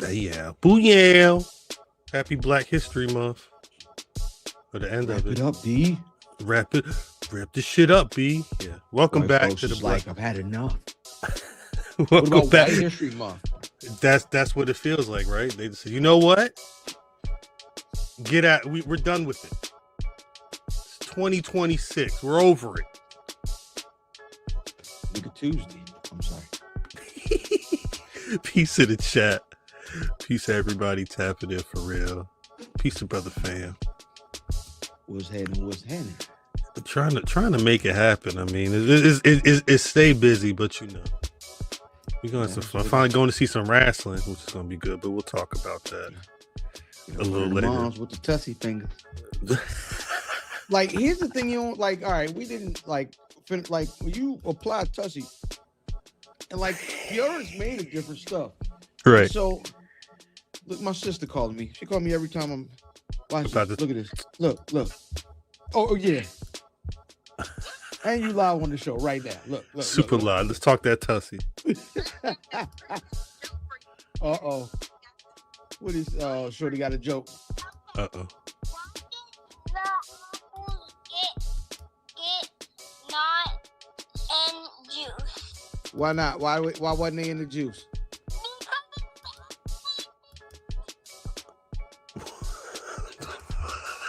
Yeah. Booyah. Happy Black History Month. Or the end Wrap of it. it up, B. Wrap this shit up, B. Yeah. Welcome back to the Black. I've had enough. Welcome what about back. White History Month? That's what it feels like, right? They just said, you know what? We're done with it. It's 2026. We're over it. Look at Tuesday. I'm sorry. Peace in the chat. Peace to everybody tapping in for real. Peace to brother fam. What's happening? Trying to make it happen. I mean, it's stay busy, but you know, we're gonna have some fun. Finally going to see some wrestling, which is gonna be good. But we'll talk about that a little later. Moms with the tussy fingers. Like, here's the thing, you don't like. All right, we didn't like when you apply tussy, and like deodorant's made of different stuff. Right. So, look, my sister called me. She called me every time I'm watching. Look at this. Look. Oh yeah. And you live on the show right now. Look. Super live. Let's talk that tussy. Uh-oh. What is Shorty got a joke? Uh-oh. Get not in juice. Why not? Why wasn't they in the juice?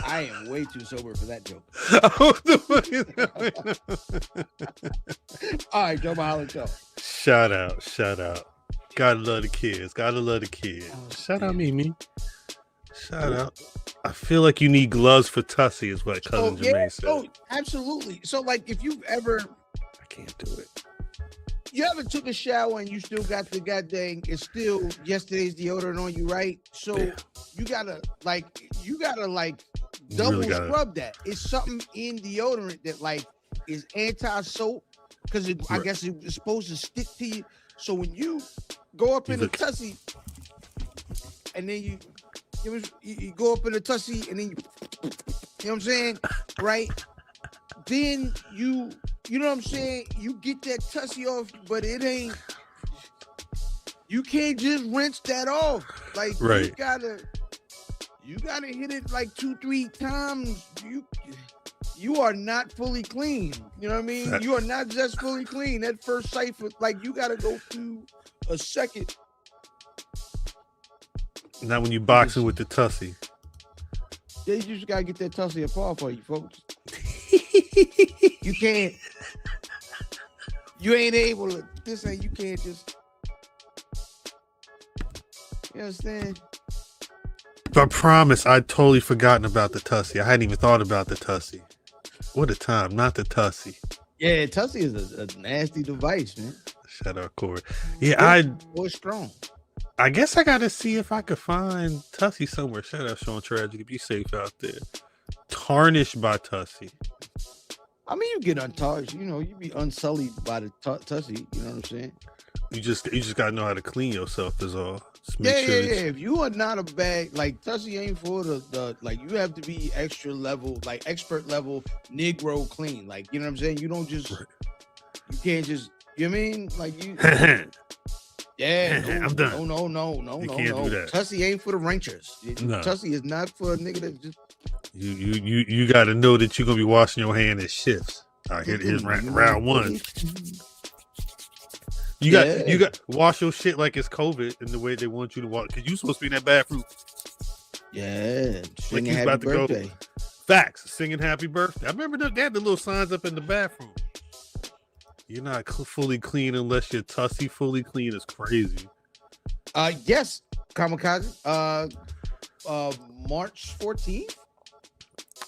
I am way too sober for that joke. All right, Joe Mahalo. Shout out. Gotta love the kids. Oh, shout out, Mimi. Shout out. I feel like you need gloves for tussy, is what cousin Jermaine said. Oh, absolutely. So, like, if you've ever, I can't do it. You ever took a shower and you still got the goddamn, it's still yesterday's deodorant on you, right? So you gotta double scrub that. It's something in deodorant that like is anti-soap because I guess it's supposed to stick to you. So when you go up in the tussy and then you go up in the tussy and then you know what I'm saying, right? Then you know what I'm saying? You get that tussy off, but it ain't. You can't just rinse that off. Like you gotta hit it like 2-3 times. You are not fully clean. You know what I mean? You are not just fully clean. That first cipher, like you gotta go through a second. Not when you boxing with the tussy. Yeah, you just gotta get that tussy apart for you, folks. You can't. You ain't able to. You can't just. You understand? I promise, I'd totally forgotten about the tussy. I hadn't even thought about the tussy. What a time, not the tussy. Yeah, tussy is a nasty device, man. Shout out, Corey. Yeah, Boy, strong. I guess I gotta see if I could find tussy somewhere. Shout out, Sean Tragic. Be safe out there. Tarnished by tussy. I mean, you get untouched. You know, you be unsullied by the tussy. You know what I'm saying? You just gotta know how to clean yourself. Is all. Yeah. If you are not a bag, like tussy ain't for the like. You have to be extra level, like expert level Negro clean. Like, you know what I'm saying? You don't just. You can't just. You know what I mean? Like you. Yeah, I'm done. No. You can't do that. Tussy ain't for the ranchers. No. Tussy is not for a nigga that just. You got to know that you're gonna be washing your hand at shifts. All right, here's round one. You got wash your shit like it's COVID in the way they want you to wash, because you supposed to be in that bathroom. Yeah, singing happy birthday. Go. Facts, singing happy birthday. I remember they had the little signs up in the bathroom. You're not fully clean unless you're tussy fully clean. Is crazy. Yes, Kamikaze. March 14th.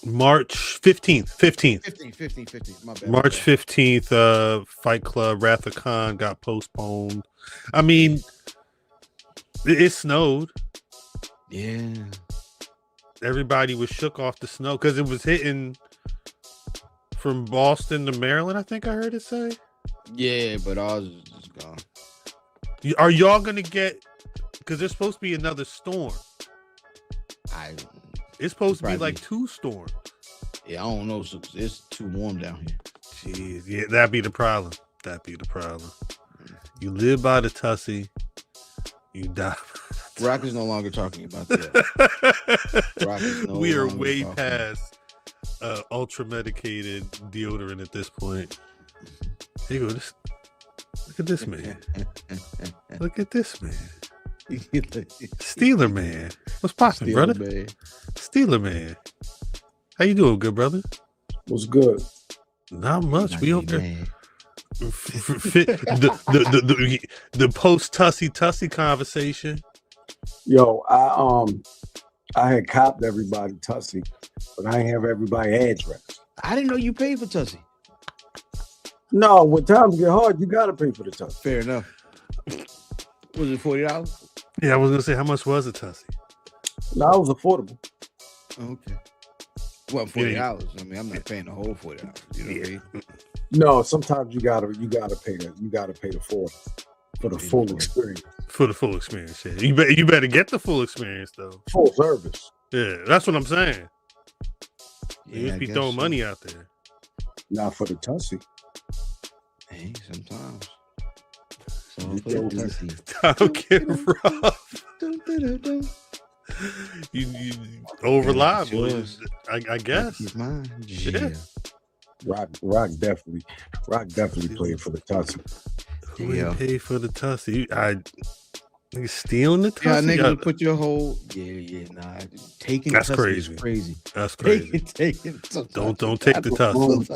March 15th. 15th. My bad. March 15th, Fight Club, Wrath of Khan got postponed. I mean, it snowed. Yeah. Everybody was shook off the snow because it was hitting from Boston to Maryland, I think I heard it say. Yeah, but ours is gone. Are y'all going to get, because there's supposed to be another storm. It's supposed to be like 2 storms. Yeah, I don't know. So it's too warm down here. Jeez, yeah, that'd be the problem. You live by the tussy, you die by the Rock is no longer talking about that. Rock is no We are longer way talking. past ultra medicated deodorant at this point. Here you go. Look at this man. Look at this man. Steeler man. What's poppin', brother? Man. Steeler man. How you doing, good brother? What's good? Not much. We over there. The post Tussy conversation. Yo, I had copped everybody Tussy, but I ain't have everybody address. I didn't know you paid for Tussy. No, when times get hard, you gotta pay for the Tussy. Fair enough. Was it $40? Yeah, I was gonna say, how much was a Tussy? No, it was affordable. Okay. Well, $40. I mean, I'm not paying the whole $40. You know what I mean? No, sometimes you gotta pay the full for the full experience. For the full experience, yeah. You better get the full experience though. Full service. Yeah, that's what I'm saying. You Yeah, just I be guess throwing so. money out there. Not for the Tussy. Hey, sometimes. I don't get rough. You over reliable, I guess. Keep mine. Yeah. Rock definitely played for the Tussy. Who ain't pay for the Tussy? Nigga stealing the Tussy? Yeah, nigga, put your whole nah. Taking that's Tussy crazy. is crazy. That's crazy. Taking Don't take the Tussy.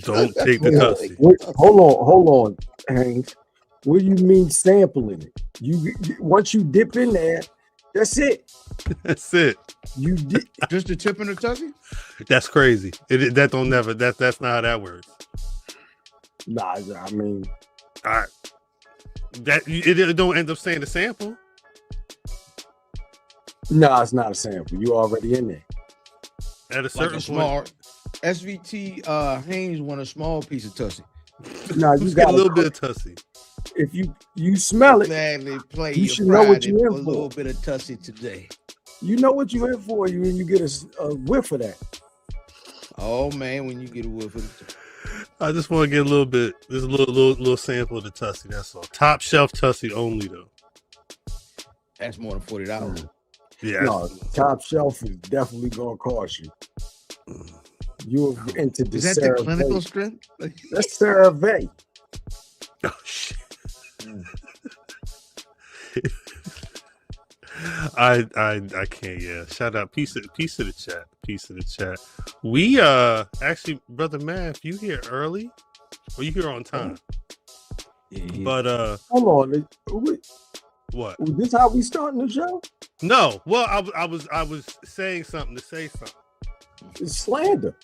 Don't take the Tussy. Hold on, Hanks. What do you mean sampling it? You once you dip in there, that's it. That's it. You did Just the tip in the Tussy? That's crazy. That's not how that works. Nah, I mean, All right. It don't end up saying the sample. nah, it's not a sample. You already in there. At a Like certain a small point, SVT Haynes want a small piece of Tussy. Nah, you just get a got little bit of Tussy. If you smell it, Gladly play You your should know what Friday you in for a for. little bit of Tussy today. you know what you in for. You get a whiff of that. Oh man, when you get a whiff of it. I just want to get a little bit. There's a little sample of the Tussy. That's all. Top shelf Tussy only though. That's more than $40. Yeah. No, top shelf is definitely gonna cost you. You're into the Is that the CeraVe. clinical strength? That's CeraVe. Oh shit. I can't. Yeah. Shout out. Peace of the chat. Peace of the chat. We actually, brother Matt, you here early or you here on time? Yeah. But Hold on. what? This how we starting the show? No. Well, I was saying something to say something. It's slander.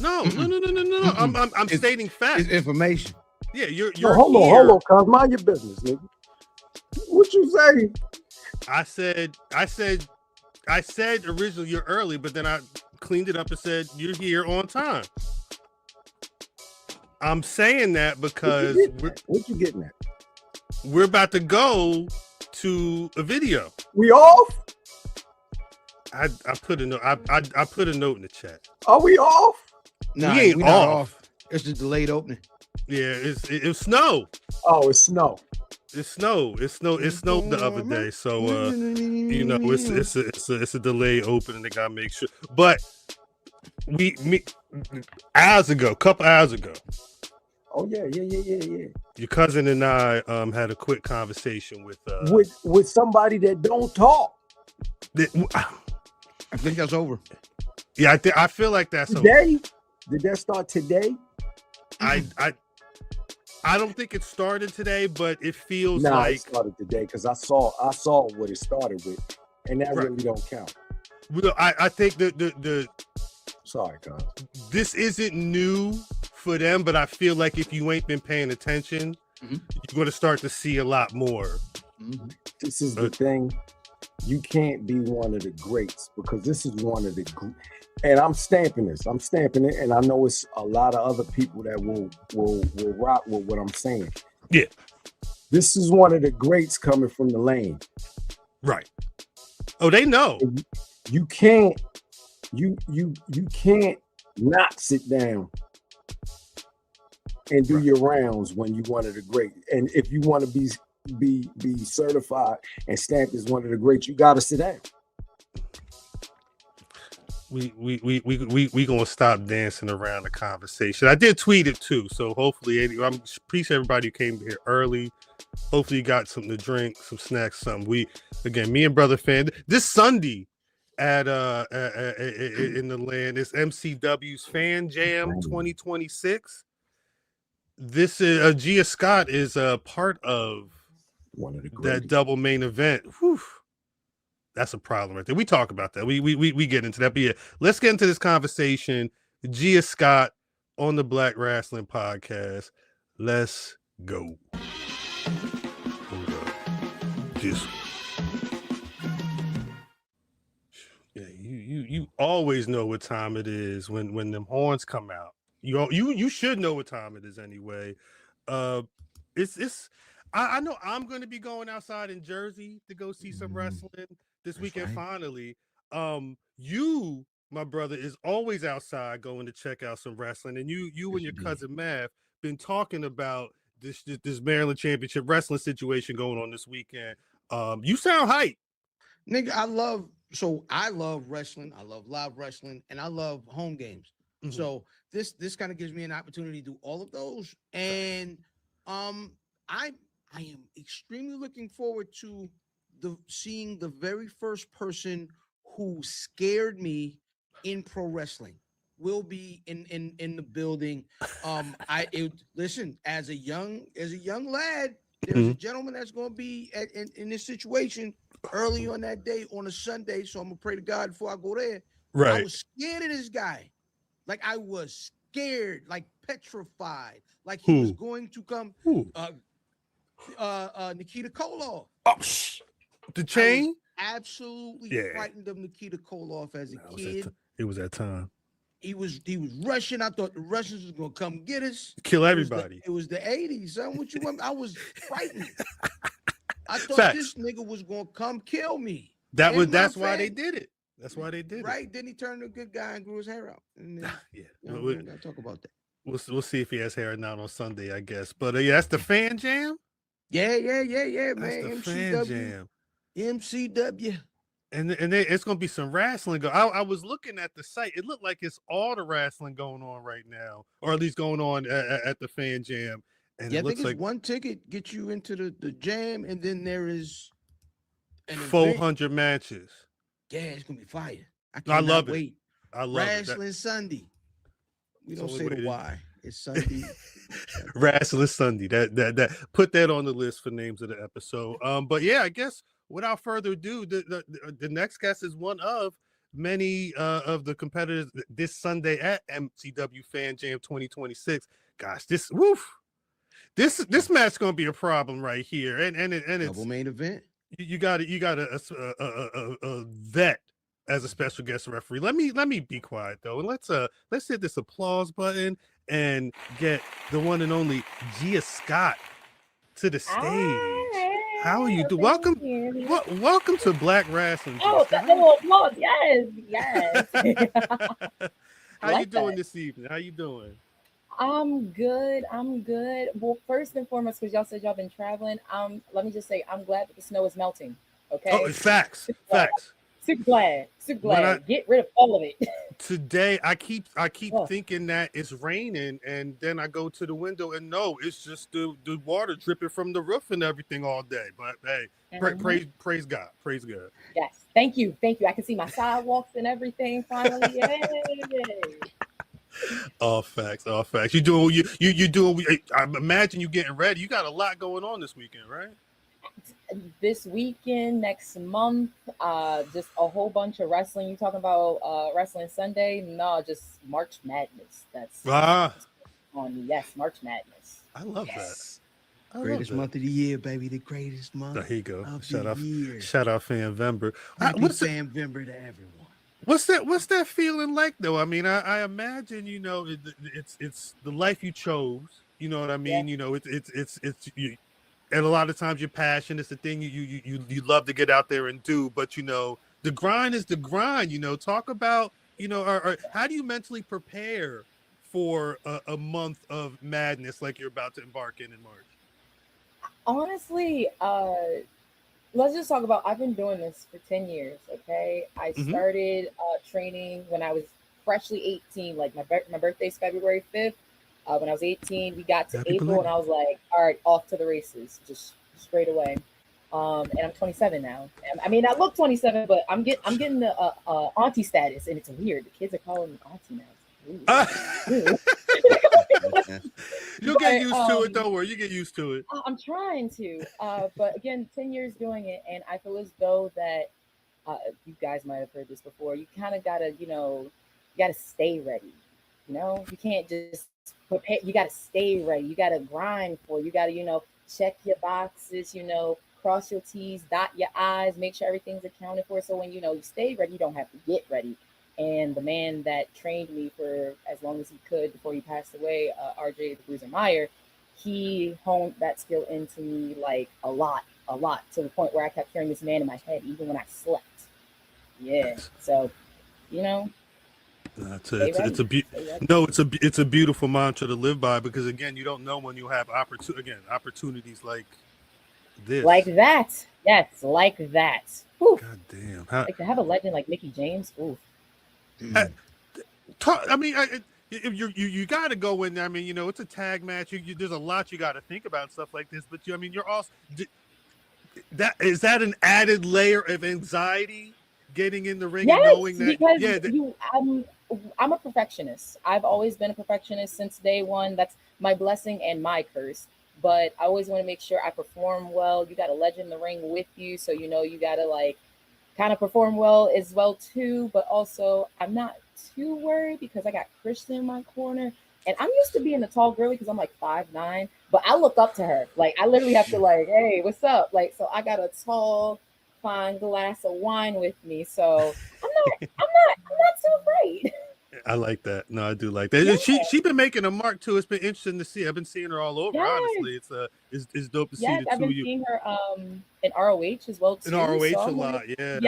No. I'm stating facts. It's information. Yeah, you're No, hold here. on, cuz mind your business, nigga. What you say? I said originally you're early, but then I cleaned it up and said you're here on time. I'm saying that because What you getting at? we're about to go to a video. We off? I put a note. I put a note in the chat. Are we off? Nah, We ain't we not off. It's the delayed opening. Yeah, it snowed. Oh, it's snow. It snowed the other day. So it's a delayed opening. They gotta make sure. But couple hours ago. Oh yeah. Your cousin and I had a quick conversation with With somebody that don't talk. I think that's over. Yeah, I feel like that's over. Today? Did that start today? I don't think it started today, but it feels Nah, like it started today because I saw what it started with, and that Right. really don't count. I think the Sorry, cuz. this isn't new for them, but I feel like if you ain't been paying attention, Mhm. you're going to start to see a lot more. Mm-hmm. This is the thing. You can't be one of the greats because this is one of the and I'm stamping this. I'm stamping it, and I know it's a lot of other people that will rock with what I'm saying. Yeah. This is one of the greats coming from the lane. Right. Oh, they know. You can't you can't not sit down and do your rounds when you one of the great. And if you want to be be certified and stamped as one of the greats, you got to sit down. We gonna stop dancing around the conversation. I did tweet it too, so hopefully I appreciate everybody who came here early. Hopefully you got something to drink, some snacks, something. Me and Brother Fan this Sunday at in the land is MCW's Fan Jam 2026. This is Gia Scott is a part of one of the that double main event. Whew. That's a problem right there. We talk about that. We get into that. But yeah, let's get into this conversation. Gia Scott on the Black Rasslin Podcast. Let's go. Hold up. Just yeah, you always know what time it is when them horns come out. You should know what time it is anyway. I know I'm going to be going outside in Jersey to go see some wrestling this weekend. Right. Finally, you, my brother, is always outside going to check out some wrestling, and you and your cousin Mav been talking about this Maryland Championship wrestling situation going on this weekend. You sound hype, nigga. I love wrestling. I love live wrestling, and I love home games. Mm-hmm. So this kind of gives me an opportunity to do all of those, and I am extremely looking forward to seeing the very first person who scared me in pro wrestling will be in the building. Listen, as a young lad, there's a gentleman that's going to be in this situation early on that day on a Sunday. So I'm gonna pray to God before I go there. Right. I was scared of this guy. Like I was scared, like petrified, like he was going to come. Nikita Koloff. Oh, the chain? Absolutely frightened of Nikita Koloff as a kid. It was that time. He was rushing. I thought the Russians was gonna come get us, kill everybody. It was the 80s, son. What you want? I was frightened. I thought this nigga was gonna come kill me. That's why they did it. That's why they did it. Right? Then he turned a good guy and grew his hair out. And then, we're gonna talk about that. We'll see if he has hair or not on Sunday, I guess. But that's the Fan Jam. Yeah, man. That's the Fan Jam. MCW. And it's gonna be some wrestling. I was looking at the site. It looked like it's all the wrestling going on right now, or at least going on at the Fan Jam. And it looks I think like one ticket gets you into the jam, and then there is 400 matches. Yeah, it's gonna be fire. I love it. Wait. I love Wrestling Sunday. We don't say the why. It's Sunday. Rasslin Sunday. That put that on the list for names of the episode. But yeah, I guess without further ado, the next guest is one of many of the competitors this Sunday at MCW Fan Jam 2026. Gosh, this match gonna be a problem right here, and it's double main event. You got a vet as a special guest referee. Let me be quiet though, and let's hit this applause button and get the one and only Gia Scott to the stage. How are you doing? Welcome to Black Rasslin. Applause! Yes. How you doing this evening? How you doing? I'm good. Well, first and foremost, because y'all said y'all been traveling, let me just say I'm glad that the snow is melting. Okay. Oh, it's facts. Super glad. Get rid of all of it. Today, I keep thinking that it's raining, and then I go to the window and no, it's just the water dripping from the roof and everything all day. But hey, praise God. Praise God. Yes. Thank you. I can see my sidewalks and everything finally. Yay. All facts. You doing? You doing? I imagine you getting ready. You got a lot going on this weekend, right? This weekend, next month, just a whole bunch of wrestling. You talking about Wrestling Sunday? No, just March Madness. That's on. Yes, March Madness. I love that. Greatest month of the year, baby. The greatest month. There you go. Shout out Fanvember. Happy Fanvember to everyone. What's that feeling like though? I mean, I imagine it's the life you chose. You know what I mean? Yeah. It's you, and a lot of times your passion is the thing you love to get out there and do. But the grind is the grind. Talk about or how do you mentally prepare for a month of madness like you're about to embark in March? Honestly, let's just talk about. I've been doing this for 10 years. Okay, I started training when I was freshly 18. Like my birthday's February 5th. When I was 18, we got to Happy April, and belated. I was like, all right, off to the races, just straight away. And I'm 27 now. I mean, I look 27, but I'm getting the auntie status, and it's weird. The kids are calling me auntie now. Ooh. You'll get used to it. Don't worry, you get used to it. I'm trying to, but again, 10 years doing it, and I feel as though that you guys might have heard this before. You kind of gotta, you gotta stay ready. You can't just prepare. You gotta stay ready. You gotta grind for. You gotta, check your boxes. Cross your T's, dot your I's, make sure everything's accounted for. So when you stay ready, you don't have to get ready. And the man that trained me for as long as he could before he passed away, RJ the Bruiser Meyer, he honed that skill into me like a lot, to the point where I kept hearing this man in my head even when I slept. Yeah. So, it's a beautiful mantra to live by, because again, you don't know when you have opportunities like this. Like that. Yes, like that. Whew. God damn. Like to have a legend like Mickey James. Ooh. You got to go in there. I mean, it's a tag match. There's a lot you got to think about, stuff like this. But you're also is that an added layer of anxiety getting in the ring and knowing that? Because I'm a perfectionist. I've always been a perfectionist since day one. That's my blessing and my curse. But I always want to make sure I perform well. You got a legend in the ring with you, so you got to kind of perform well as well too. But also, I'm not too worried because I got Christian in my corner, and I'm used to being the tall girl because I'm like 5'9", but I look up to her. Like I literally have to hey, what's up? So I got a tall, fine glass of wine with me, so I'm not too afraid. I like that. No, I do like that. Yeah. She's been making a mark too. It's been interesting to see. I've been seeing her all over. Yes. Honestly, it's dope to see the two of you. I've been seeing her in ROH as well too. In ROH a lot, yeah.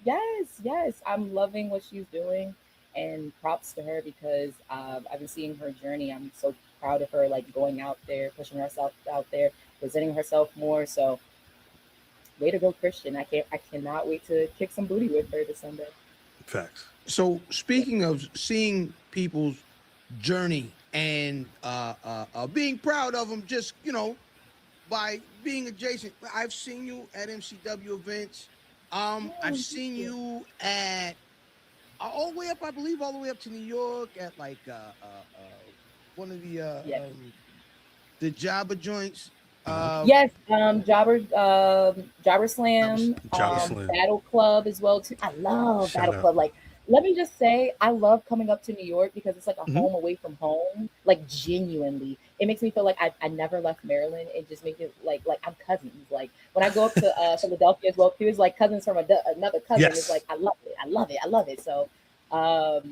Yes. I'm loving what she's doing, and props to her because I've been seeing her journey. I'm so proud of her, going out there, pushing herself out there, presenting herself more. So, way to go, Christian! I cannot wait to kick some booty with her this Sunday. Facts. So speaking of seeing people's journey and being proud of them, just by being adjacent. I've seen you at MCW events. I've seen you at all the way up, I believe, all the way up to New York at one of the Jabba joints. Yes, Jobber Slam, Battle Club as well too. I love Battle Club. Let me just say, I love coming up to New York because it's like a home away from home. Genuinely, it makes me feel like I never left Maryland. It just makes it like I'm cousins. When I go up to Philadelphia as well, too, it's like cousins from another cousin. Yes. It's like I love it. So, I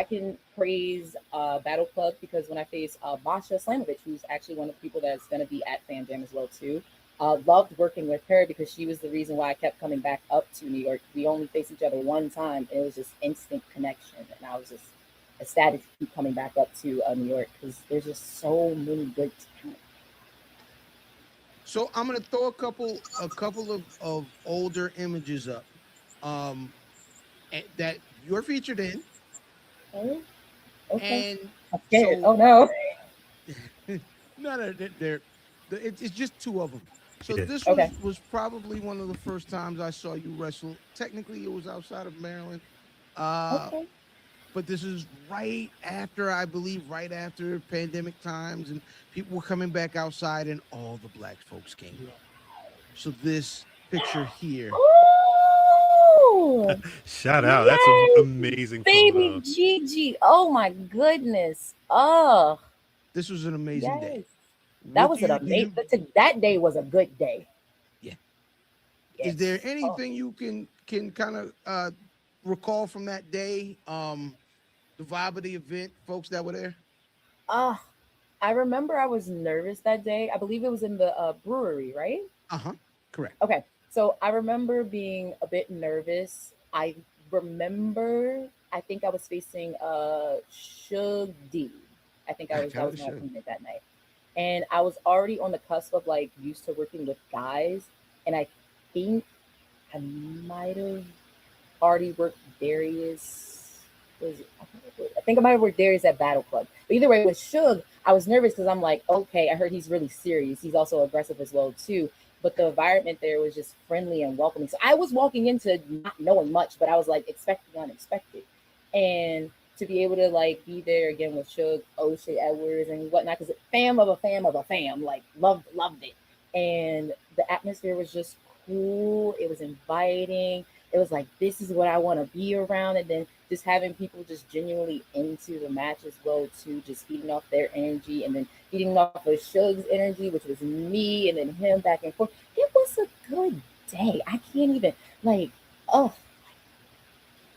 can praise Battle Club because when I faced Masha Slamovich, who's actually one of the people that's going to be at Fan Jam as well too, loved working with her because she was the reason why I kept coming back up to New York. We only faced each other one time, and it was just instant connection, and I was just ecstatic to keep coming back up to New York because there's just so many good talent. So I'm gonna throw a couple of older images up that you're featured in. Okay. And I'm scared. Oh no. No, it's just two of them. So this was probably one of the first times I saw you wrestle. Technically, it was outside of Maryland. But this is right after pandemic times, and people were coming back outside, and all the black folks came. So this picture here. Shout out. That's an amazing baby photo. Gigi. Oh my goodness. Oh. This was an amazing day. That was an amazing. That day was a good day. Yeah. Yes. Is there anything you can kind of recall from that day? The vibe of the event, folks that were there? I remember I was nervous that day. I believe it was in the brewery, right? Correct. Okay. So I remember being a bit nervous. I think I was facing Shug D. I think I was my opponent that night. And I was already on the cusp of like used to working with guys, and I think I might have already worked Darius. I think I might have worked Darius at Battle Club. But either way, with Suge, I was nervous because I'm like, okay, I heard he's really serious. He's also aggressive as well too. But the environment there was just friendly and welcoming. So I was walking into not knowing much, but I was like expecting the unexpected. And to be able to like be there again with Suge, O'Shea Edwards and whatnot, because fam of a fam of a fam, like loved it. And the atmosphere was just cool. It was inviting. It was like, this is what I want to be around. And then just having people just genuinely into the match as well too, just feeding off their energy and then feeding off of Suge's energy, which was me, and then him back and forth. It was a good day. I can't even like,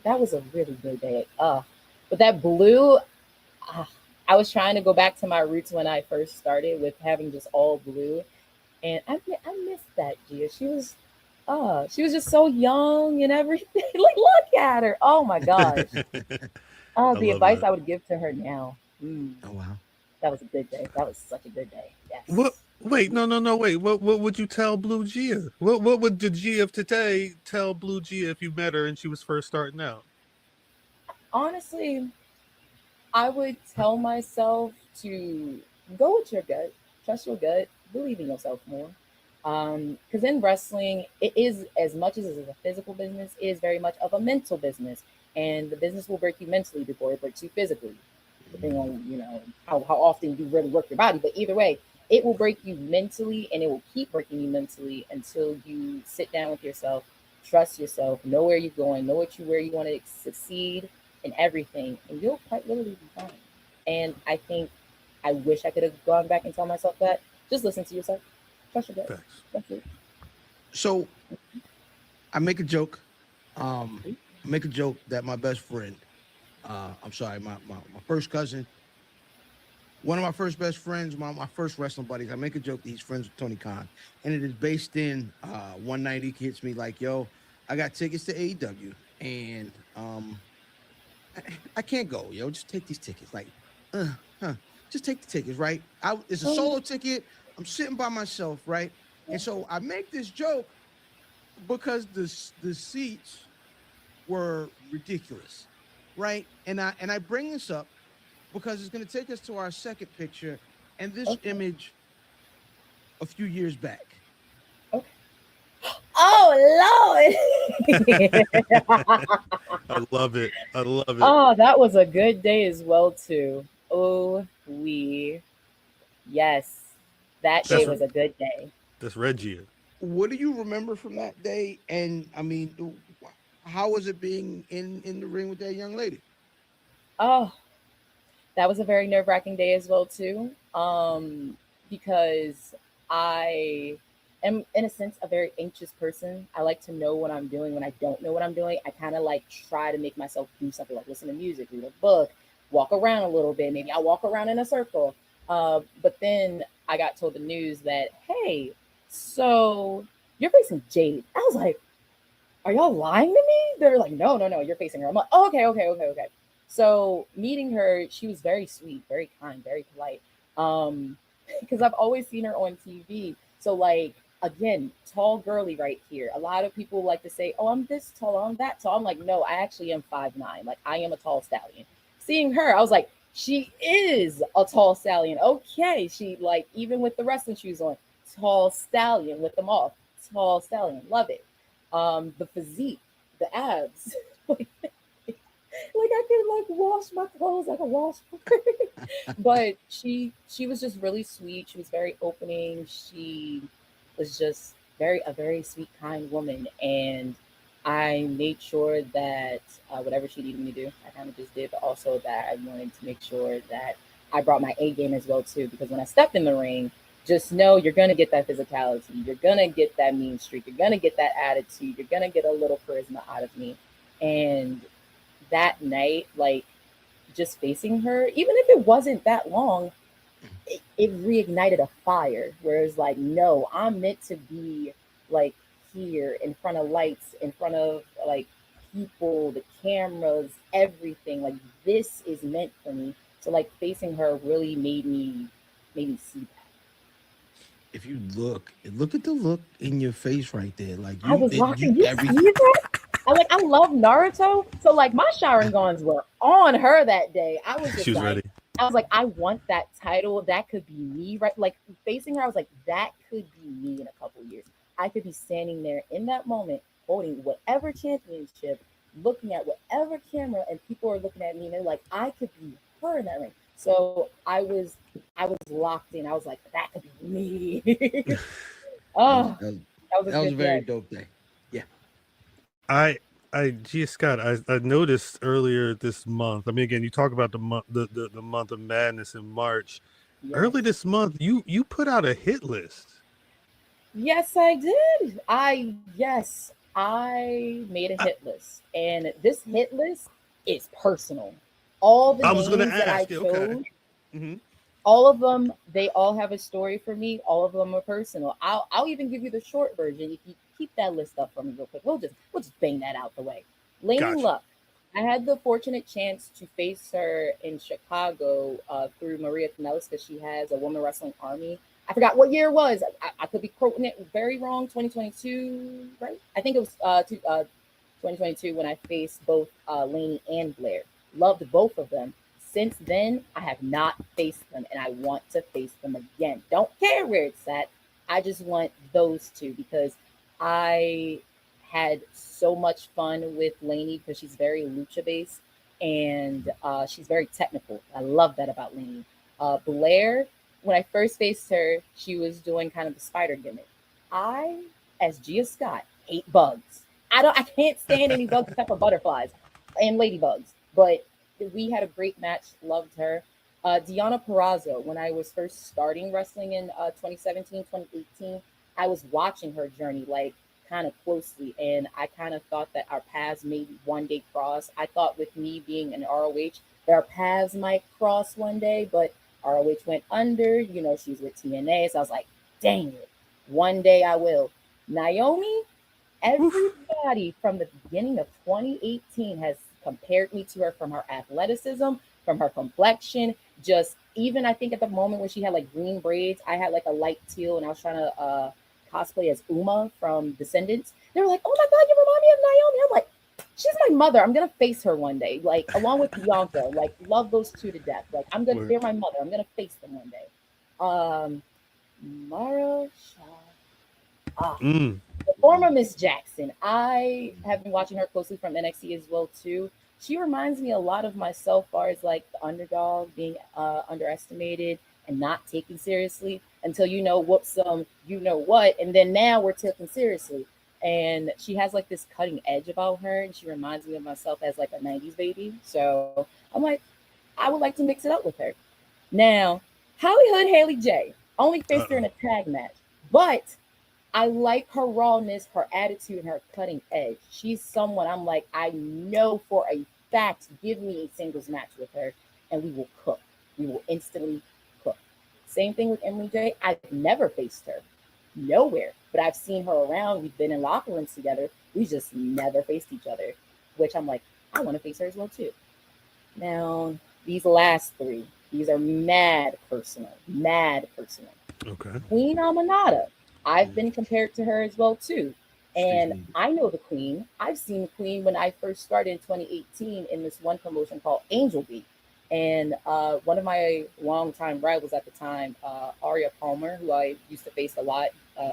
that was a really good day. But that blue, I was trying to go back to my roots when I first started with having just all blue. And I missed that, Gia. She was just so young and everything. Like, look at her. Oh my gosh. The advice I would give to her now. Oh wow. That was a good day. That was such a good day. Yes. What? Wait, no. Wait, what would you tell Blue Gia? What would the Gia of today tell Blue Gia if you met her and she was first starting out? Honestly, I would tell myself to go with your gut, trust your gut, believe in yourself more. Because in wrestling, it is, as much as it is a physical business, it is very much of a mental business, and the business will break you mentally before it breaks you physically, depending on how often you really work your body. But either way, it will break you mentally, and it will keep breaking you mentally until you sit down with yourself, trust yourself, know where you're going, know where you want to succeed in everything, and you'll quite literally be fine. And I think I wish I could have gone back and tell myself that. Just listen to yourself. Trust your gut. That's it. So I make a joke. Make a joke that my best friend, I'm sorry, my first cousin, one of my first best friends, my first wrestling buddies, I make a joke that he's friends with Tony Khan. And it is based in one night he hits me like, yo, I got tickets to AEW and I can't go, yo. Just take these tickets. Like, just take the tickets, right? It's a solo ticket. I'm sitting by myself, right? And so I make this joke because the seats were ridiculous, right? And I bring this up because it's going to take us to our second picture and this image a few years back. Oh Lord! I love it. Oh, that was a good day as well too. Yes, that day was a good day. That's Regia. What do you remember from that day? And I mean, how was it being in the ring with that young lady? Oh, that was a very nerve-wracking day as well too. Because I am, in a sense, a very anxious person. I like to know what I'm doing. When I don't know what I'm doing, I kind of like try to make myself do something, like listen to music, read a book, walk around a little bit. Maybe I'll walk around in a circle. But then I got told the news that, hey, so you're facing Jade. I was like, are y'all lying to me? They're like, no, you're facing her. I'm like, oh, okay. So meeting her, she was very sweet, very kind, very polite. Because I've always seen her on TV. So like, again, tall girly right here. A lot of people like to say, oh, I'm this tall, I'm that tall. I'm like, no, I actually am 5'9". Like, I am a tall stallion. Seeing her, I was like, she is a tall stallion. Okay. She, like, even with the wrestling shoes on, tall stallion with them off. Tall stallion. Love it. The physique, the abs. Like I can like wash my clothes, I can wash. But she was just really sweet. She was very opening. She was just a very sweet, kind woman. And I made sure that whatever she needed me to do, I kind of just did. But also that I wanted to make sure that I brought my A game as well too. Because when I stepped in the ring, just know you're gonna get that physicality. You're gonna get that mean streak. You're gonna get that attitude. You're gonna get a little charisma out of me. And that night, like, just facing her, even if it wasn't that long, it reignited a fire where it's like, no, I'm meant to be like here in front of lights, in front of like people, the cameras, everything. Like, this is meant for me. So like facing her really made me see that. if you look at the look in your face right there, like I was rocking. You see that? I love Naruto. So like my Sharingans were on her that day. I was just She was like, ready. I was like, I want that title. That could be me, right? Like facing her, I was like, that could be me in a couple years. I could be standing there in that moment, holding whatever championship, looking at whatever camera, and people are looking at me and they're like, I could be her in that ring. So I was locked in. I was like, that could be me. Oh, that was a very dope day. Yeah. Gia Scott, I noticed earlier this month. I mean, again, you talk about the month of madness in March. Yes. Early this month, you put out a hit list. Yes, I did. I made a hit list, and this hit list is personal. All the names that I chose, okay. Mm-hmm. All of them, they all have a story for me. All of them are personal. I'll even give you the short version if you keep that list up for me real quick. We'll just bang that out the way. Lady Luck. I had the fortunate chance to face her in Chicago through Maria Kanellis because she has a woman wrestling army. I forgot what year it was. I could be quoting it very wrong. 2022, right? I think it was 2022 when I faced both Lainey and Blair. Loved both of them. Since then, I have not faced them, and I want to face them again. Don't care where it's at. I just want those two because I had so much fun with Lainey because she's very lucha-based, and she's very technical. I love that about Lainey. Blair, when I first faced her, she was doing kind of the spider gimmick. I, as Gia Scott, hate bugs. I can't stand any bugs except for butterflies and ladybugs, but we had a great match. Loved her. Deonna Purrazzo, when I was first starting wrestling in 2017, 2018, I was watching her journey like kind of closely, and I kind of thought that our paths may one day cross. I thought with me being an ROH, that our paths might cross one day, but ROH went under. You know, she's with TNA, so I was like, dang it, one day I will. Naomi, everybody from the beginning of 2018 has compared me to her from her athleticism, from her complexion, just even I think at the moment when she had like green braids, I had like a light teal and I was trying to cosplay as Uma from Descendants. They were like, oh my God, you remind me of Naomi. I'm like, she's my mother. I'm going to face her one day, like along with Bianca, like love those two to death. Like they're my mother. I'm going to face them one day. Mara Shaw. The former Miss Jackson. I have been watching her closely from NXT as well too. She reminds me a lot of myself as far as like the underdog, being underestimated and not taken seriously until whoops some you know what, and then now we're taken seriously. And she has like this cutting edge about her, and she reminds me of myself as like a 90s baby. So I'm like, I would like to mix it up with her. Now, Hollywood Haley J only faced her in a tag match, but I like her rawness, her attitude, and her cutting edge. She's someone I'm like, I know for a fact, give me a singles match with her, and we will cook. We will instantly cook. Same thing with Emily J. I've never faced her. Nowhere. But I've seen her around. We've been in locker rooms together. We just never faced each other, which I'm like, I want to face her as well, too. Now, these last three, these are mad personal. Okay. Queen Amanada. I've been compared to her as well, too. And I know the Queen. I've seen the Queen when I first started in 2018 in this one promotion called Angel Beat. And one of my longtime rivals at the time, Aria Palmer, who I used to face a lot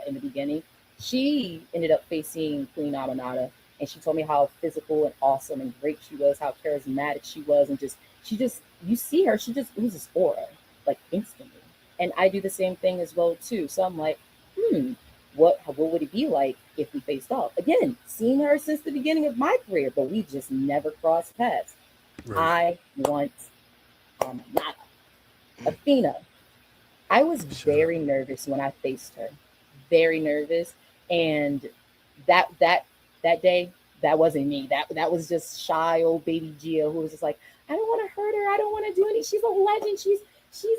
in the beginning, she ended up facing Queen Amanada. And she told me how physical and awesome and great she was, how charismatic she was. And you see her, she just oozes aura, like instantly. And I do the same thing as well, too. So I'm like, what would it be like if we faced off? Again, seen her since the beginning of my career, but we just never crossed paths. Right. I want Amanada. Athena. I was very nervous when I faced her. Very nervous. And that day, that wasn't me. That was just shy old baby Gia who was just like, I don't want to hurt her. I don't want to do anything. She's a legend. She's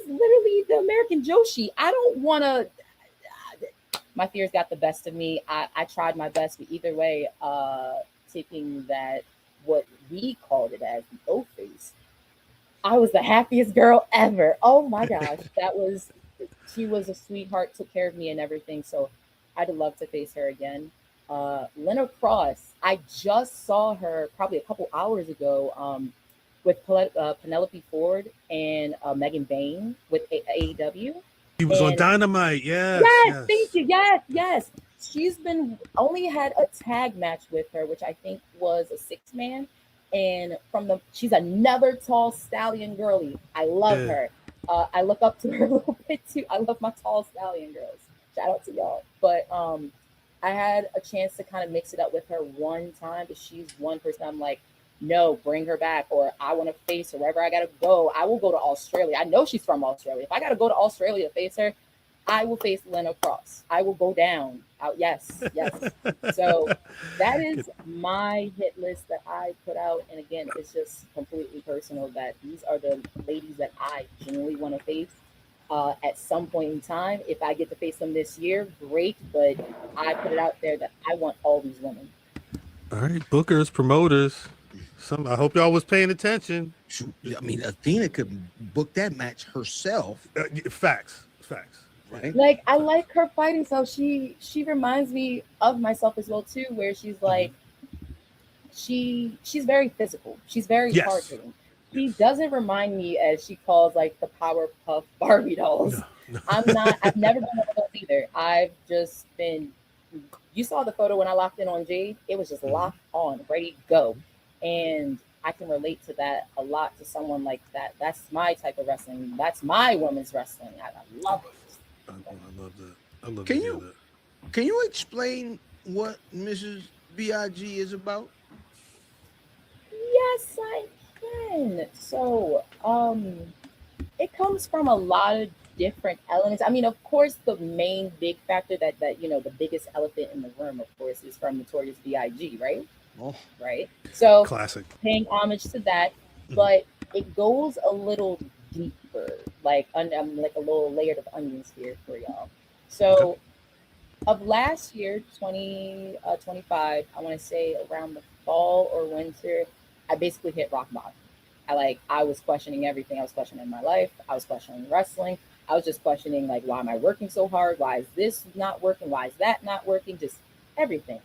literally the American Joshi. I don't want to. My fears got the best of me. I tried my best, but either way, taking that, what we called it as the O face, I was the happiest girl ever. Oh my gosh, that was She was a sweetheart, took care of me and everything. So I'd love to face her again. Lena Cross, I just saw her probably a couple hours ago with Penelope Ford and Megan Bain with AEW. He was on Dynamite. Yes, thank you. Yes. She's been only had a tag match with her, which I think was a 6-man. And she's another tall stallion girly. I love her. I look up to her a little bit too. I love my tall stallion girls. Shout out to y'all. But I had a chance to kind of mix it up with her one time, but she's one person I'm like, no, bring her back, or I want to face her wherever I gotta go. I will go to Australia. I know she's from Australia. If I gotta go to Australia to face her, I will face Lena Cross. I will go down. Yes. So that is my hit list that I put out. And again, it's just completely personal that these are the ladies that I genuinely want to face at some point in time. If I get to face them this year, great. But I put it out there that I want all these women. All right, bookers, promoters. I hope y'all was paying attention. I mean, Athena could book that match herself. Facts. Right. Like, I like her fighting style. She reminds me of myself as well too, where she's like, she's very physical. She's very hard hitting. She doesn't remind me, as she calls like the Powerpuff Barbie dolls. No. I've never been one of those either. I've just been. You saw the photo when I locked in on Jade. It was just locked on, ready to go, and I can relate to that a lot. To someone like that. That's my type of wrestling. That's my women's wrestling. I love it. I love that. I love that. Can you explain what Mrs. B.I.G. is about? Yes, I can. So, it comes from a lot of different elements. I mean, of course, the main big factor that the biggest elephant in the room, of course, is from Notorious B.I.G., right? Oh. Right. So, classic. Paying homage to that, but it goes a little deeper, like I'm like a little layered of onions here for y'all. So of last year, 2025, I want to say around the fall or winter, I basically hit rock bottom. I was questioning everything. I was questioning my life. I was questioning wrestling. I was just questioning, like, why am I working so hard? Why is this not working? Why is that not working? Just everything.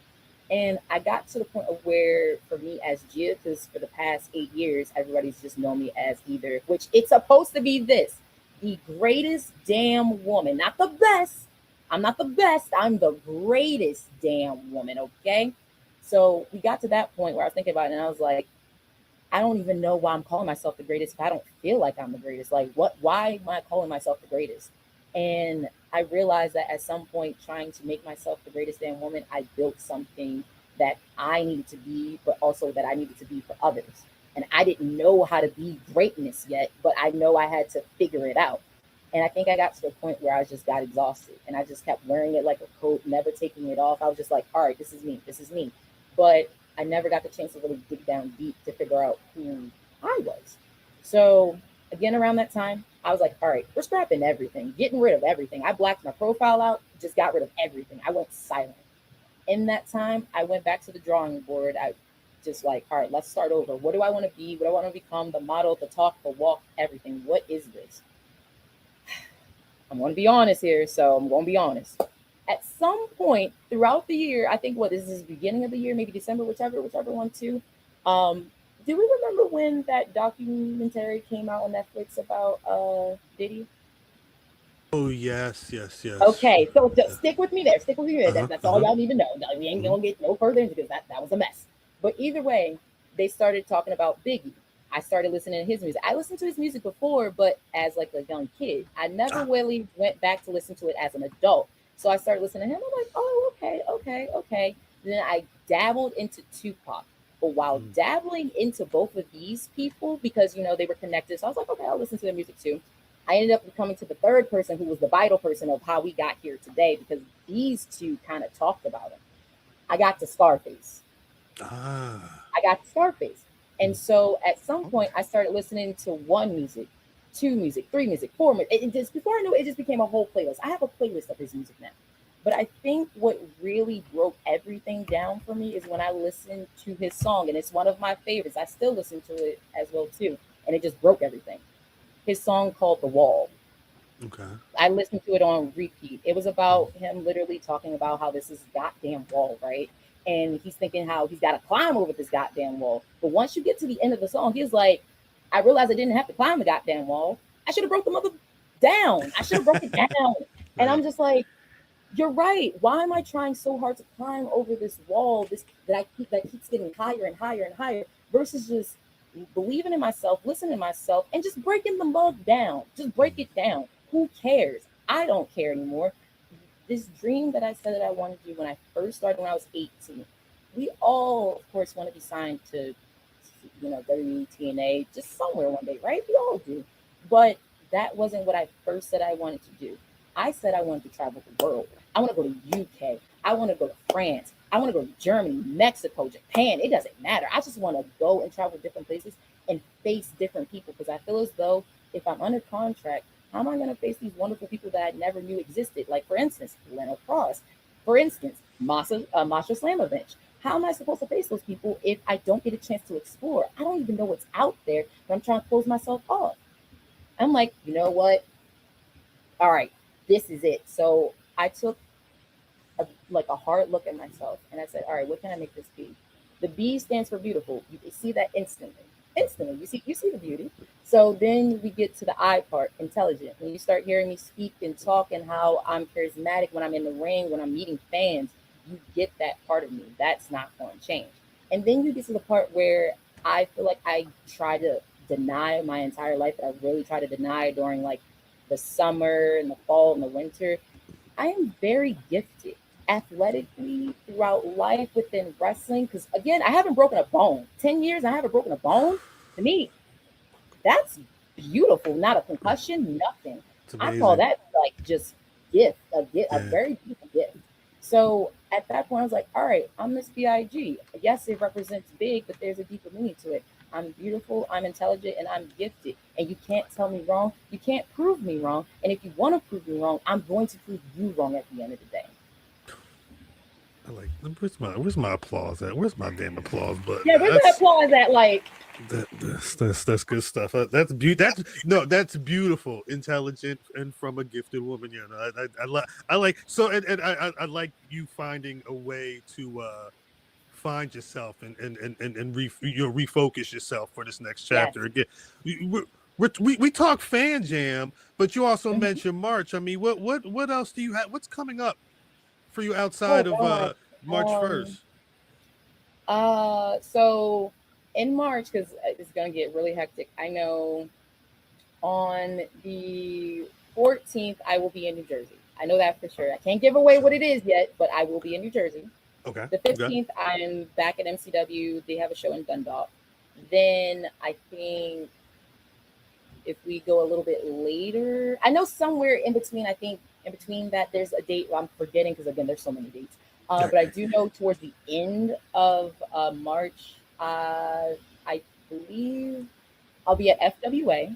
And I got to the point of where, for me as Gia, because for the past 8 years, everybody's just known me as either, which it's supposed to be this, the greatest damn woman. Not the best. I'm not the best. I'm the greatest damn woman, okay? So we got to that point where I was thinking about it, and I was like, I don't even know why I'm calling myself the greatest if I don't feel like I'm the greatest. Like, why am I calling myself the greatest? And I realized that at some point, trying to make myself the greatest damn woman, I built something that I needed to be, but also that I needed to be for others. And I didn't know how to be greatness yet, but I know I had to figure it out. And I think I got to the point where I just got exhausted, and I just kept wearing it like a coat, never taking it off. I was just like, all right, this is me. But I never got the chance to really dig down deep to figure out who I was. So again, around that time, I was like, all right, we're scrapping everything, getting rid of everything. I blacked my profile out, just got rid of everything. I went silent. In that time, I went back to the drawing board. I just like, all right, let's start over. What do I want to be? What do I want to become? The model, the talk, the walk, everything. What is this? I'm going to be honest here, so I'm going to be honest. At some point throughout the year, I think this is beginning of the year, maybe December, whichever one too. Do we remember when that documentary came out on Netflix about Diddy? Oh, yes. Okay, so just stick with me there. That's all y'all need to know. We ain't going to get no further into because that was a mess. But either way, they started talking about Biggie. I started listening to his music. I listened to his music before, but as like a young kid. I never really went back to listen to it as an adult. So I started listening to him. I'm like, oh, okay. Then I dabbled into Tupac. But while dabbling into both of these people, because, they were connected, so I was like, okay, I'll listen to their music too. I ended up becoming to the third person who was the vital person of how we got here today, because these two kind of talked about him. I got to Scarface. And so at some point, I started listening to one music, two music, three music, four music. Before I knew it, it just became a whole playlist. I have a playlist of his music now. But I think what really broke everything down for me is when I listened to his song, and it's one of my favorites. I still listen to it as well too, and it just broke everything. His song called "The Wall." Okay. I listened to it on repeat. It was about him literally talking about how this is goddamn wall, right? And he's thinking how he's got to climb over this goddamn wall. But once you get to the end of the song, he's like, I realized I didn't have to climb the goddamn wall. I should have broke the mother down. I should have broke it down. And I'm just like, you're right. Why am I trying so hard to climb over this wall, that keeps getting higher and higher and higher, versus just believing in myself, listening to myself, and just breaking the mug down. Just break it down. Who cares? I don't care anymore. This dream that I said that I wanted to do when I first started when I was 18, we all, of course, want to be signed to, WWE, TNA, just somewhere one day, right? We all do. But that wasn't what I first said I wanted to do. I said I wanted to travel the world. I want to go to UK. I want to go to France. I want to go to Germany, Mexico, Japan. It doesn't matter. I just want to go and travel different places and face different people, because I feel as though if I'm under contract, how am I going to face these wonderful people that I never knew existed? Like, for instance, Leonard Cross. For instance, Masha Slamovich. How am I supposed to face those people if I don't get a chance to explore? I don't even know what's out there, but I'm trying to close myself off. I'm like, you know what? All right, this is it. So I took a hard look at myself, and I said, all right, what can I make this be? The B stands for beautiful. You can see that instantly. You see the beauty. So then we get to the I part, intelligent. When you start hearing me speak and talk and how I'm charismatic when I'm in the ring, when I'm meeting fans, you get that part of me. That's not going to change. And then you get to the part where I feel like I try to deny my entire life, that I really try to deny during like the summer and the fall and the winter. I am very gifted athletically throughout life within wrestling, because again, I haven't broken a bone. 10 years, I haven't broken a bone. To me, that's beautiful. Not a concussion, nothing. I call that like just a very beautiful gift. So at that point, I was like, all right, I'm Miss B.I.G. Yes, it represents big, but there's a deeper meaning to it. I'm beautiful, I'm intelligent, and I'm gifted. And you can't tell me wrong. You can't prove me wrong. And if you want to prove me wrong, I'm going to prove you wrong at the end of the day. I like, where's my applause at? Where's my damn applause button? Yeah, where's that applause at? Like, that's good stuff. That's beautiful, intelligent, and from a gifted woman. You know, I like so, and I like you finding a way to find yourself and refocus yourself for this next chapter. Yes. Again, we talk Fan Jam, but you also mentioned March. I mean, what else do you have? What's coming up for you outside of March 1st? So in March, because it's gonna get really hectic. I know on the 14th I will be in New Jersey. I know that for sure. I can't give away what it is yet, but I will be in New Jersey. Okay. The 15th, I'm back at MCW. They have a show in Dundalk. Then I think if we go a little bit later, I know somewhere in between, I think in between that, there's a date I'm forgetting because, again, there's so many dates. But I do know towards the end of March, I believe I'll be at FWA.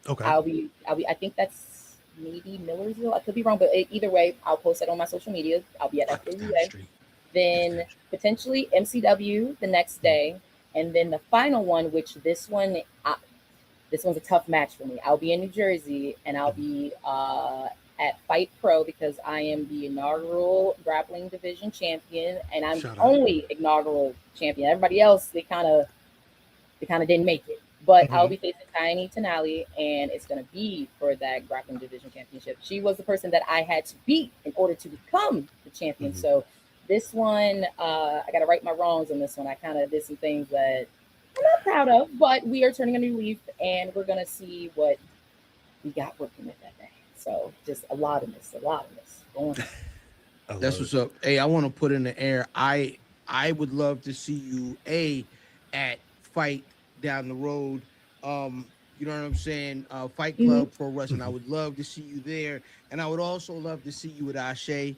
Okay. I'll be. I think that's maybe Millersville. I could be wrong, but either way, I'll post it on my social media. I'll be at FWA. Then potentially MCW the next day, and then the final one, which this one's a tough match for me. I'll be in New Jersey, and I'll be at Fight Pro because I am the inaugural grappling division champion, and I'm the only inaugural champion. Everybody else, they kind of didn't make it. But I'll be facing Tiny Tenali, and it's going to be for that grappling division championship. She was the person that I had to beat in order to become the champion. So this one, I got to right my wrongs on this one. I kind of did some things that I'm not proud of, but we are turning a new leaf, and we're going to see what we got working with that day. So just a lot of this going on. That's what's up. Hey, I want to put in the air. I would love to see you at Fight down the road. You know what I'm saying? Fight Club Pro Wrestling. I would love to see you there, and I would also love to see you at Ashe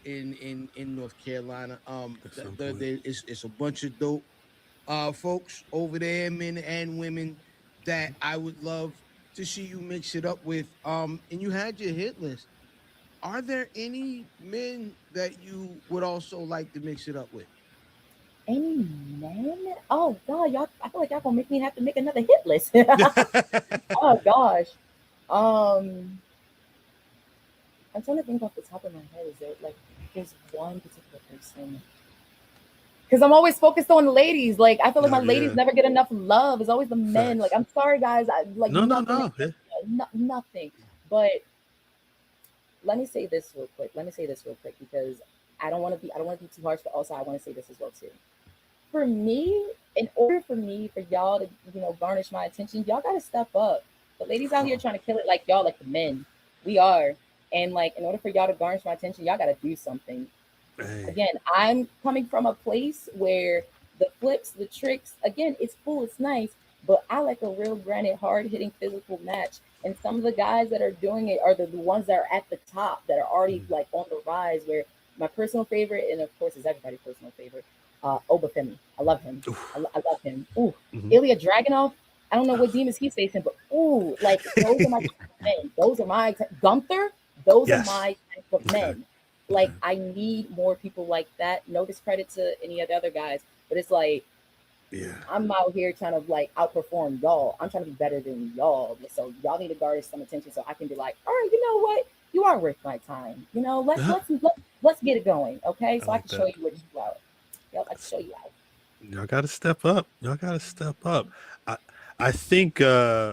in North Carolina. It's a bunch of dope folks over there, men and women, that I would love to see you mix it up with. And you had your hit list. Are there any men that you would also like to mix it up with? Any men? Oh God, y'all! I feel like y'all gonna make me have to make another hit list. Oh gosh. I'm trying to think off the top of my head. Is there like there's one particular person? Because I'm always focused on the ladies. Like I feel like my ladies never get enough love. It's always the men. Like I'm sorry, guys. I like nothing. Nothing. But let me say this real quick. Because I don't want to be too harsh, but also I want to say this as well too. For me, in order for y'all to garnish my attention, y'all gotta step up. The ladies out here trying to kill it like y'all, like the men. We are. And like in order for y'all to garnish my attention, y'all gotta do something. Hey. Again, I'm coming from a place where the flips, the tricks, again, it's cool, it's nice, but I like a real granted, hard-hitting physical match. And some of the guys that are doing it are the ones that are at the top, that are already like on the rise, where my personal favorite, and of course it's everybody's personal favorite, Obafemi. I love him. I love him. Ooh, Ilya Dragunov. I don't know what demons he's facing, but ooh, like those are my men. Those are my Gunther. Those are my type of men. Like I need more people like that. No discredit to any of the other guys, but it's like I'm out here trying to like outperform y'all. I'm trying to be better than y'all. So y'all need to garner some attention so I can be like, all right, you know what? You are worth my time. Let's get it going, okay? So I can show you what you out. Yep, I can show you out. Y'all got to step up. I think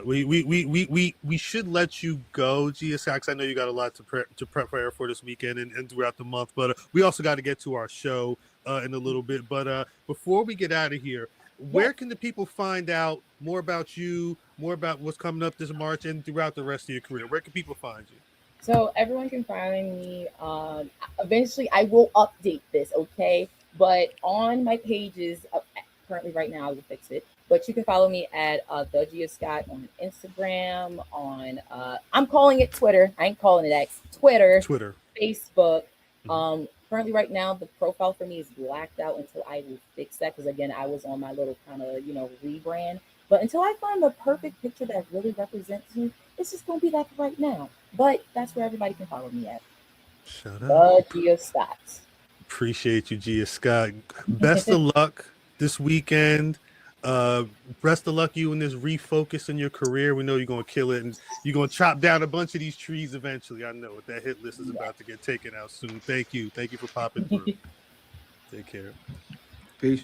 we should let you go, Gia Scott. I know you got a lot to prepare for this weekend and throughout the month, but we also got to get to our show in a little bit. But before we get out of here, where can the people find out more about you, more about what's coming up this March and throughout the rest of your career? Where can people find you? So everyone can find me. Eventually, I will update this, okay? But on my pages, currently right now, I will fix it. But you can follow me at the Gia Scott on Instagram, on I'm calling it Twitter. I ain't calling it X. Twitter, Facebook. Currently right now, the profile for me is blacked out until I will fix that. Because again, I was on my little kind of, rebrand. But until I find the perfect picture that really represents me, it's just going to be that right now. But that's where everybody can follow me at. Shout out. The Gia Scott. Appreciate you, Gia Scott. Best of luck this weekend. Best of luck you in this refocus in your career. We know you're going to kill it, and you're going to chop down a bunch of these trees eventually. I know that hit list is about to get taken out soon. Thank you for popping through. Take care. Peace.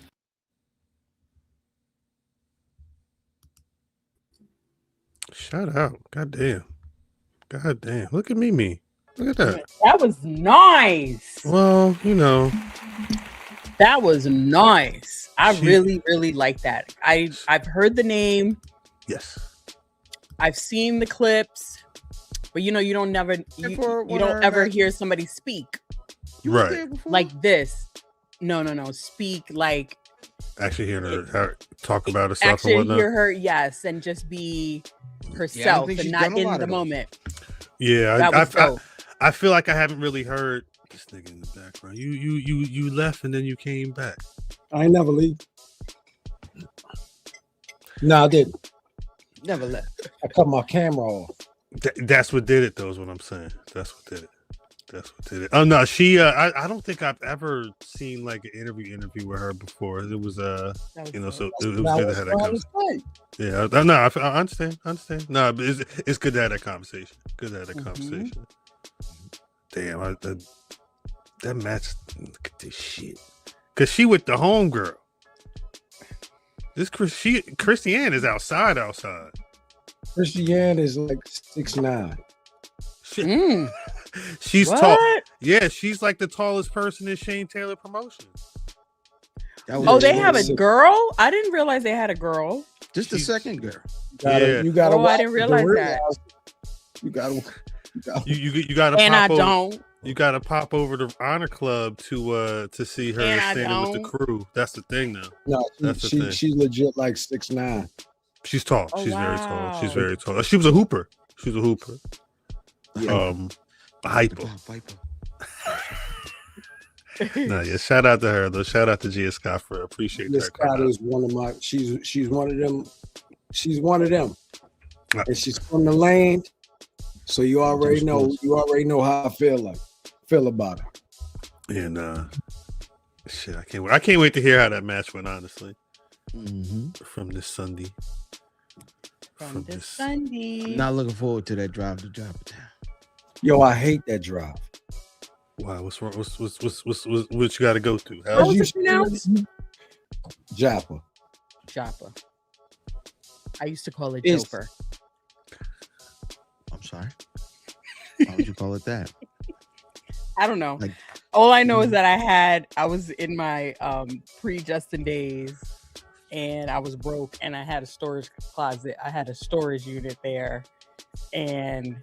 Shout out. God damn. Look at me. Look at that. That was nice. Well, that was nice. I really, really like that. I've heard the name. Yes. I've seen the clips, but you don't ever hear somebody speak. Right. Like this. No. Speak like actually hearing her talk about herself. Actually and whatnot. Hear her, yes, and just be herself and not in the moment. Yeah, I feel like I haven't really heard this nigga in the background. You left and then you came back. I ain't never leave. No, I didn't. Never left. I cut my camera off. That's what did it, though, is what I'm saying. That's what did it. Oh no, she I don't think I've ever seen like an interview with her before. It was so it was good to have that conversation. Yeah, I understand. No, but it's good to have that conversation. Damn, that match. Look at this shit. Cause she with the homegirl. This Christiane is outside. Christiane is like 6'9". She's tall. Yeah, she's like the tallest person in Shane Taylor Promotions. They have a girl? I didn't realize they had a girl. Just the second girl. You gotta I didn't realize that. You gotta and I don't. You gotta pop over to Honor Club to see her standing with the crew. That's the thing now. No, she's legit like 6'9". She's tall. She's very tall. She's very tall. She was a hooper. Yeah. A hyper. No, yeah. Shout out to her though. Shout out to Gia Scott for appreciate that. Scott is one of my. She's one of them. She's one of them, and she's from the lane. So you already know. You already know how I feel about her. And shit, I can't wait to hear how that match went. Honestly, from this Sunday. Sunday. Not looking forward to that drive to drop it down. Yo, I hate that drive. Wow, what's wrong? What you got to go through? How was it pronounced? Joppa. Joppa. I used to call it Joper. I'm sorry. Why would you call it that? I don't know. All I know is that I was in my pre-Justin days, and I was broke, and I had a storage closet. I had a storage unit there, and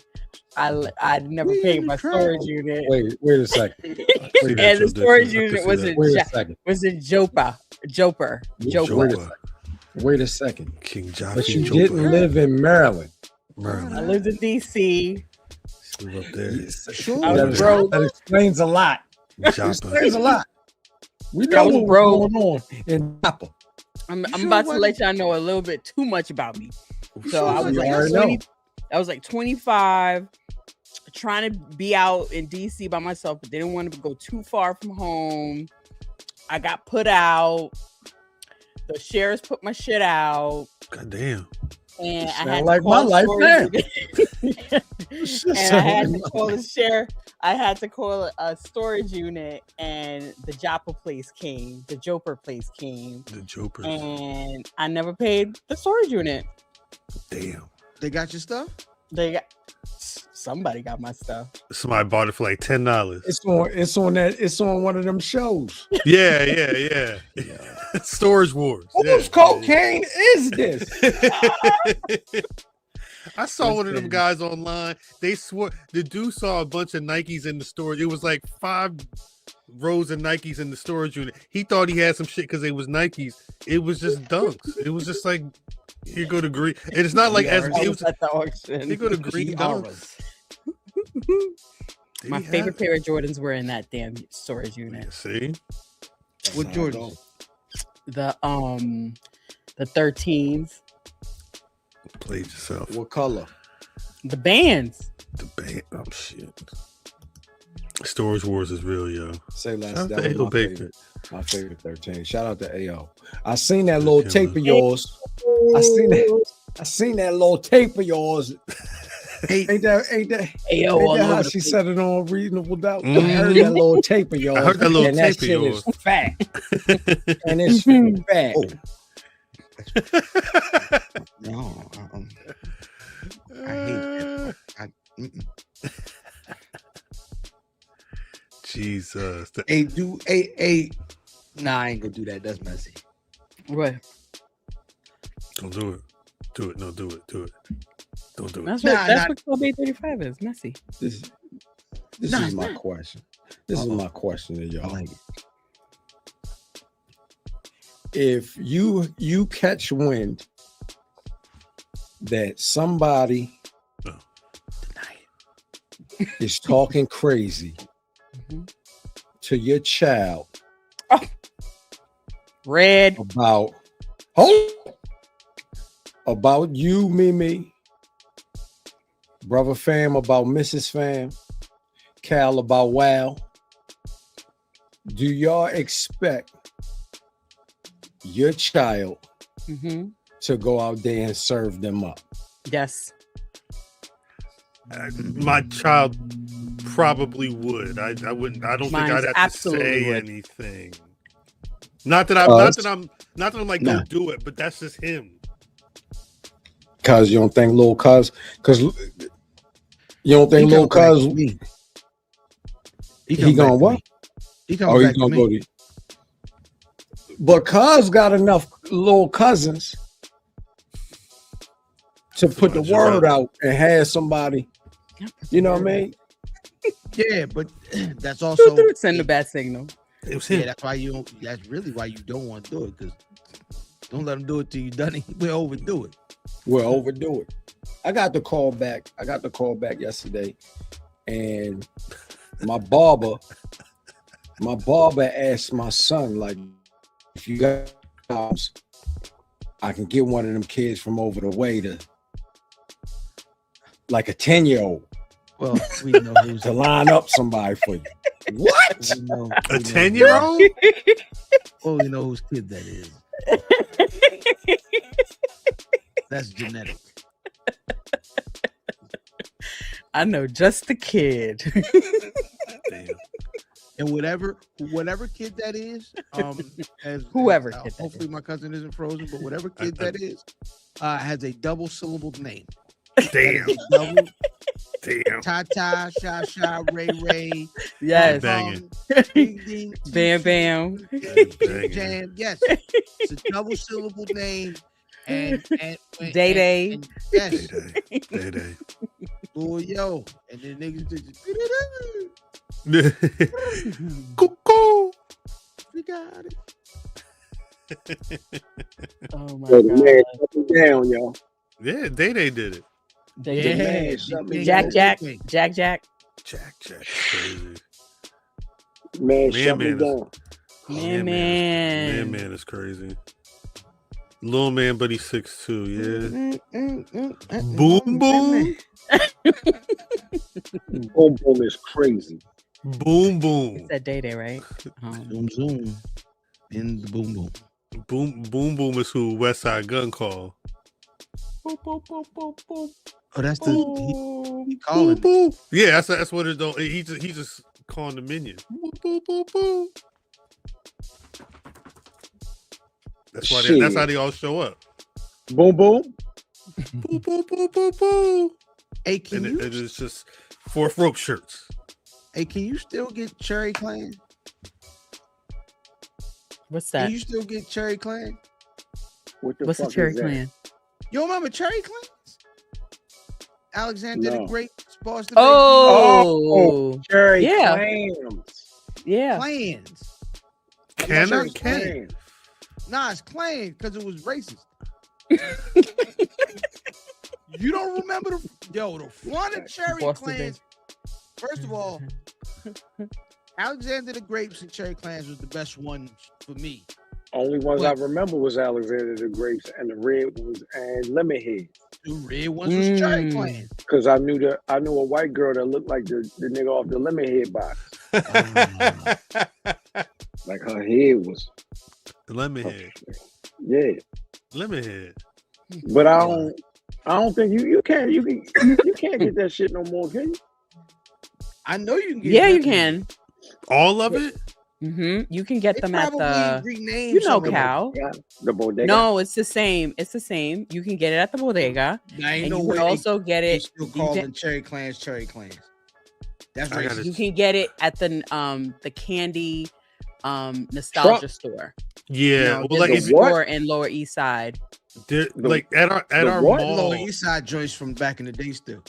I never paid my storage unit. Wait a second. And the storage unit was a Joper. Wait a second. King Joppy. But you didn't live in Maryland. I lived in DC. Up there. Sure. I was broke. That explains a lot. Explains a lot. We know what's going on in Joppa. I'm about to let y'all know a little bit too much about me. So I was like 25, trying to be out in DC by myself, but didn't want to go too far from home. I got put out. The sheriffs put my shit out. God damn. And I had like my life now. And I had to call the sheriff. I had to call a storage unit, and the Joppa place came. The Joper place came. The Joper. And I never paid the storage unit. Damn. They got your stuff? Somebody got my stuff. Somebody bought it for like $10. It's on one of them shows. Yeah. Storage Wars. Whose cocaine is this? I saw one of them guys online. They swore the dude saw a bunch of Nikes in the storage. It was like 5 rows of Nikes in the storage unit. He thought he had some shit because it was Nikes. It was just dunks. It was just like, here go to green. And it's not like as it was at the auction. They go to green dunks. My favorite pair of Jordans were in that damn storage unit. See? What Jordans? The 13s. Played yourself. What color? The bands. The band. Oh shit. Storage Wars is real, yo. Say less. Shout That out was to my favorite 13. Shout out to AO. I seen that little tape of yours. I seen that little tape of yours. Ain't that how she said it on Reasonable Doubt? Mm-hmm. I heard that little tape of yours. I heard that little and tape that of shit yours. is fat. And it's fat. No, I hate it. Jesus. Nah, I ain't gonna do that. That's messy. What? Don't do it. Do it. No, do it. Do it. Don't do it. That's what Club 835 is. Messy. This is my question. This is my question to y'all. Like it. If you catch wind that somebody is talking crazy to your child Red about you, Mimi, Brother Fam about Mrs. Fam, Cal about Wow, do y'all expect your child to go out there and serve them up? Yes. My child probably would. I wouldn't. I don't think I'd have to say anything. Not that I'm like, Nah. go do it, but that's just him. Cause you don't think little cuz you don't think little cuz he gonna what? He comes back to me. Go to. But cuz got enough little cousins to put the word out and have somebody, you know what I mean? Yeah, but that's also send a bad signal. It was him. Yeah, that's really why you don't want to do it, because don't let them do it till you done it. We'll overdo it. We'll overdo it. I got the call back yesterday, and my barber asked my son, like, if you got jobs, I can get one of them kids from over the way to like a 10-year-old. Well, we know who's to line up somebody for you. What? A 10-year-old? Oh, you know whose kid that is. That's genetic. I know just the kid. Damn. And whatever kid that is, Whoever kid that hopefully my cousin isn't frozen, but whatever kid that is, has a double syllabled name. Damn. Double Damn. Tata, Sha, Ray. Yes. Banging. Ding, ding, Bam Bam. Jam, Jam. Yes. It's a double syllable name. And Day Day. Yes. Day. Oh, yo. And then niggas just Cuckoo. we got it. Oh my Man, god. shut me down, y'all. Yeah, Day did it. Man, shut me Jack. Jack. Crazy. Man, shut me Man down. Man. Man is crazy. Little man, but he's 6'2", yeah. Boom boom. Boom boom is crazy. Boom boom. It's that Day Day, right? Zoom, zoom. In the boom, boom. Boom boom is who West Side Gun call. Oh, that's the he Boom calling. boom. Yeah, that's what it don't. He just calling the minion. Boom. That's why that's how they all show up. Boom boom. Boom. Hey, can you? It is just fourth rope shirts. Hey, can you still get Cherry Clan? What's Can that? you still get Cherry Clan? What the What's the fuck Cherry is that? Clan? You don't remember Cherry Clans? Alexander the No. Great, Boston. Oh, Cherry Yeah. clams. yeah. Clans. Can Clams. Nah, it's clan because it was racist. You don't remember the front of Cherry Boston Clans? First of all, Alexander the Grapes and Cherry Clans was the best one for me. Only ones What? I remember was Alexander the Grapes and the red ones and Lemonhead. The red ones was Cherry Clan. Because I knew a white girl that looked like the nigga off the Lemonhead box. Like her head was Lemonhead. yeah. Lemonhead. But I don't think you can't get that shit no more, can you? I know you can get Yeah, you nothing. can. All of it? You can get They them at probably the. renamed You know, some of them. Cal. Yeah, the bodega. No, it's the same. It's the same. You can get it at the bodega, Now, ain't and no you way can also get they it. still you calling can- Cherry Clans Cherry Clans. That's I gotta- racist. You can get it at the candy nostalgia store. Yeah. You know, Well, like there's if a the what? store in Lower East Side. like at our what? mall, Lower East Side joints from back in the day still.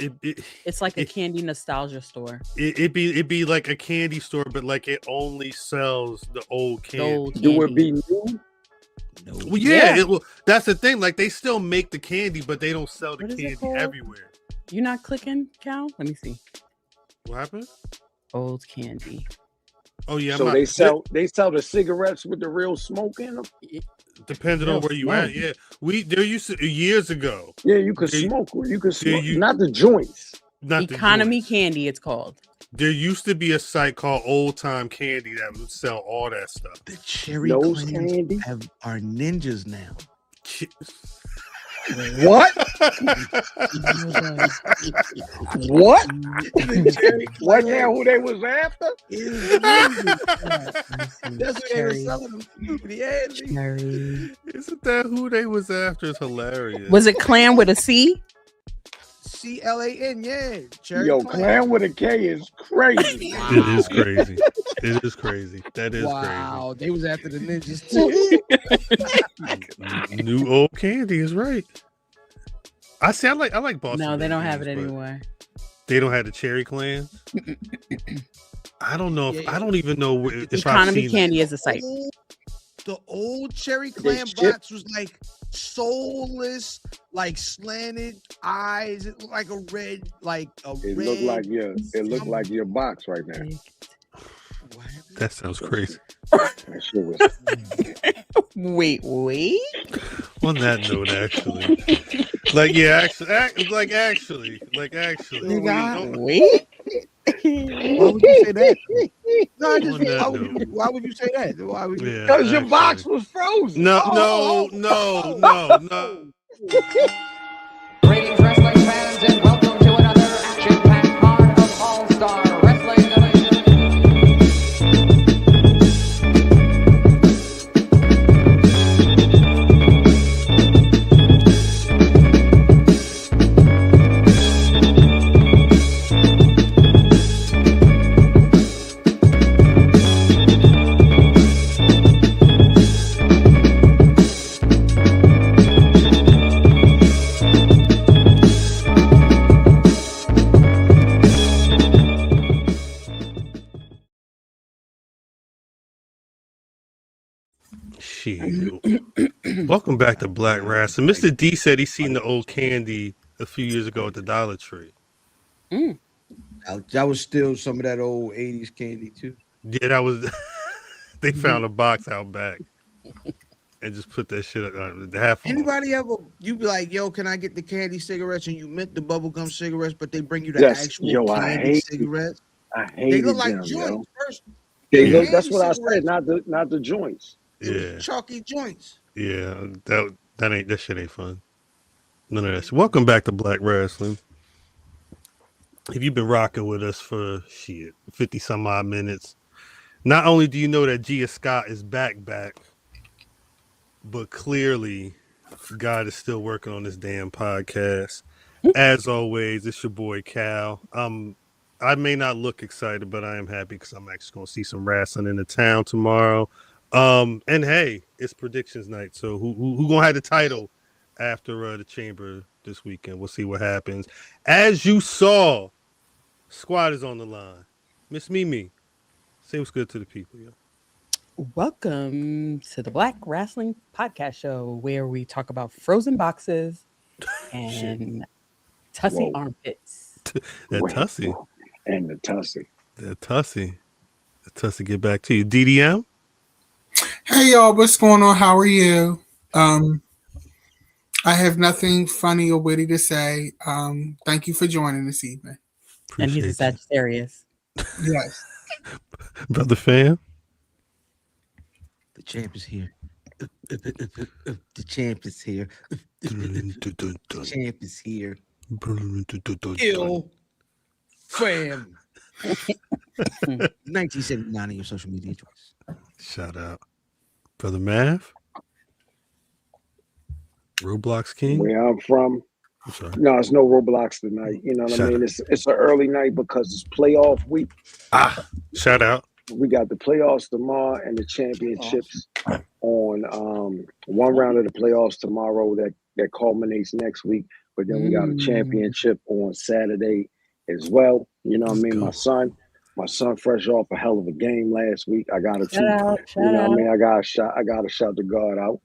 It's like a It- candy nostalgia store. it'd be like a candy store, but like it only sells the old The candy. old Do it candy. be new? No. Well, yeah, Yeah. that's the thing. Like they still make the candy, but they don't sell the What is it candy called? everywhere. You not clicking, Cal? Let me see. What happened? Old candy. Oh yeah, So they sell the cigarettes with the real smoke in them. depending on where you at. Yeah, there used to years ago. Yeah, you could They- smoke. You could smoke. you- Not the joints. Not the Economy joints. candy, it's called. There used to be a site called Old Time Candy that would sell all that stuff. The Cherry Nose Clans candy. are ninjas now. What? What? The Cherry What Clans now? Who they was after? is ninjas. That's what they were Cherry. selling them for. Yeah, Cherry. Isn't that who they was after? It's hilarious. Was it clan with a C? CLAN, yeah. Cherry Yo, Clan. clan with a K is crazy. It is crazy. It is crazy. That is Wow, they was after the ninjas too. crazy. New old candy is right. I see. I like Boston. No, they don't Red have it Beans, but anymore. They don't have the Cherry Clan. I don't know. Yeah, I don't even know if I've Economy seen candy is a site. The old Cherry Clan shit. box was like soulless, like slanted eyes. It looked like a red, like a It red. looked like your box right now. What happened? That sounds crazy. That shit was. Wait. On that note, actually, actually. Wait. Why would you say that? No, I just, On that why would you say that? Why would you? Yeah, Because your box actually. was frozen. No. Greetings, wrestling fans, and welcome to another Action Shit. Welcome back to Black Rasslin. Mr. D said he seen the old candy a few years ago at the Dollar Tree. That was still some of that old 80s candy too. Yeah, that was. They found a box out back and just put that shit half. Anybody ever you be like, yo, can I get the candy cigarettes? And you mint the bubblegum cigarettes, but they bring you the actual candy cigarettes. They look like joints first. That's what I said, not the joints. Yeah, chalky joints. Yeah, that shit ain't fun. None of that. Welcome back to Black Rasslin. If you've been rocking with us for 50 some odd minutes, not only do you know that Gia Scott is back, but clearly God is still working on this damn podcast. As always, it's your boy Cal. I may not look excited, but I am happy because I'm actually going to see some wrestling in the town tomorrow. And hey, it's predictions night. So who gonna have the title after the chamber this weekend? We'll see what happens. As you saw, Squad is on the line. Miss Mimi, say what's good to the people, yo. Welcome to the Black Rasslin Podcast show, where we talk about frozen boxes and tussy armpits. That tussy. And the tussy. The tussy. The tussy get back to you. DDM? Hey y'all, what's going on? How are you? I have nothing funny or witty to say. Thank you for joining this evening. And he's a Sagittarius. Yes. Brother Fan? The champ is here. The champ is here. The champ is here. Ill fam. 1979 on your social media choice. Shout out. Brother Mav? Roblox King? Where I'm from. No, it's no Roblox tonight. You know what I mean? It's an early night because it's playoff week. Shout out. We got the playoffs tomorrow and the championships on one round of the playoffs tomorrow that culminates next week. But then we got a championship on Saturday as well. You know what I mean? My son fresh off a hell of a game last week. I got to I got to shout the guard out.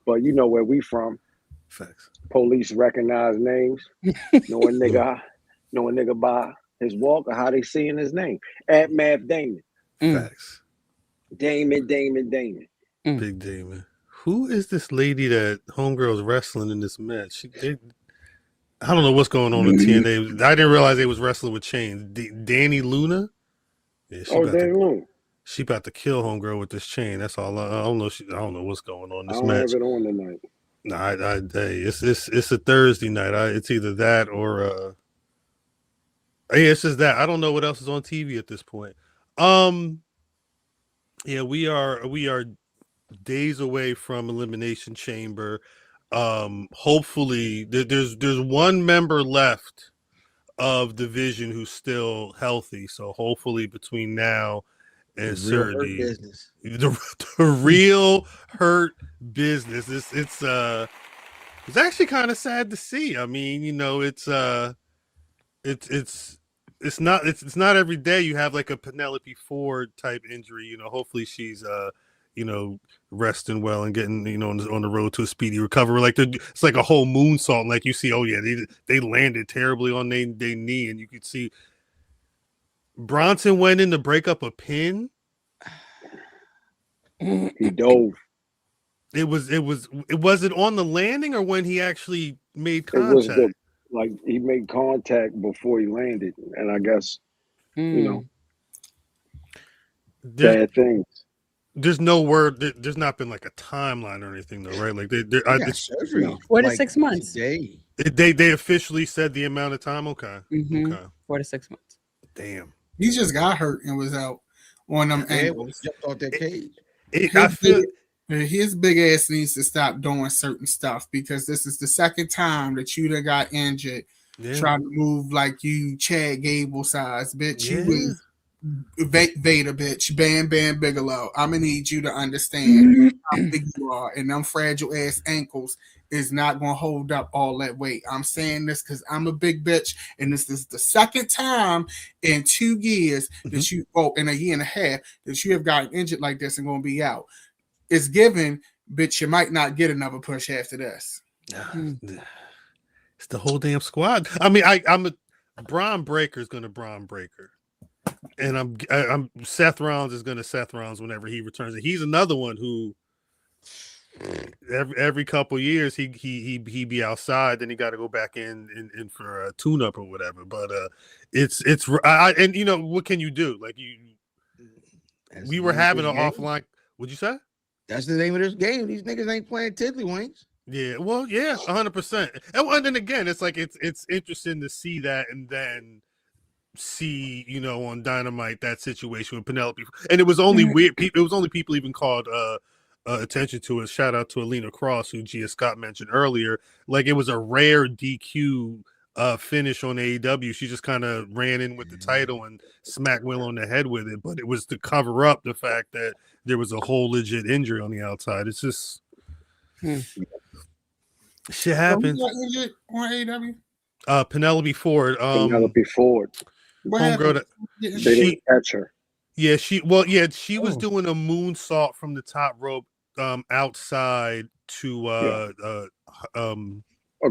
But you know where we from. Facts. Police recognize names. Know a nigga by his walk or how they seeing his name. At Mav Damon. Facts. Damon. Big Damon. Who is this lady that Homegirl's wrestling in this match? I don't know what's going on in TNA. I didn't realize they was wrestling with chains. Danny Luna? Yeah, Danny Luna. She about to kill Homegirl with this chain. That's all. I don't know what's going on in this match. I don't have it on tonight. It's a Thursday night. It's either that or it's just that. I don't know what else is on TV at this point. We are days away from Elimination Chamber. Hopefully there's one member left of Division who's still healthy. So hopefully between now and Saturday, the real hurt business. It's actually kind of sad to see. I mean, you know, it's not every day you have like a Penelope Ford type injury. You know, hopefully she's resting well and getting on the road to a speedy recovery. Like it's like a whole moonsault. Like you see, they landed terribly on their knee, and you could see Bronson went in to break up a pin. He dove. It was it on the landing or when he actually made contact? He made contact before he landed, and I guess bad things. There's no word. There's not been like a timeline or anything though, right? Like surgery. 4 to 6 months. They officially said the amount of time. Okay. Mm-hmm. Okay. 4 to 6 months. Damn. He just got hurt and was out on them ankles. Jumped off that cage. His big ass needs to stop doing certain stuff because this is the second time that you done got injured trying to move like you Chad Gable size, bitch. You was Vader, bitch. Bam Bam Bigelow. I'm gonna need you to understand how big you are, and them fragile ass ankles is not gonna hold up all that weight. I'm saying this because I'm a big bitch, and this is the second time in 2 years that in a year and a half that you have gotten injured like this and gonna be out. is given, but you might not get another push after this. It's the whole damn squad. I mean, I'm a Braun Breaker is gonna Braun Breaker, and I'm Seth Rollins is gonna Seth Rollins whenever he returns. And he's another one who every couple years he be outside, then he got to go back in for a tune up or whatever. But it's and you know what can you do? Like we were having an offline. What'd you say? That's the name of this game. These niggas ain't playing tiddlywinks. Yeah, well, yeah, 100%. And then again, it's like it's interesting to see that, and then see, you know, on Dynamite that situation with Penelope, and it was only weird. It was only people even called attention to it. Shout out to Alina Cross, who Gia Scott mentioned earlier. Like it was a rare DQ finish on AEW. She just kind of ran in with the title and smacked Will on the head with it, but it was to cover up the fact that there was a whole legit injury on the outside. It's just. Shit happens. On AEW? Penelope Ford. Penelope Ford. Homegirl. They didn't catch her. Yeah, she was doing a moonsault from the top rope outside to a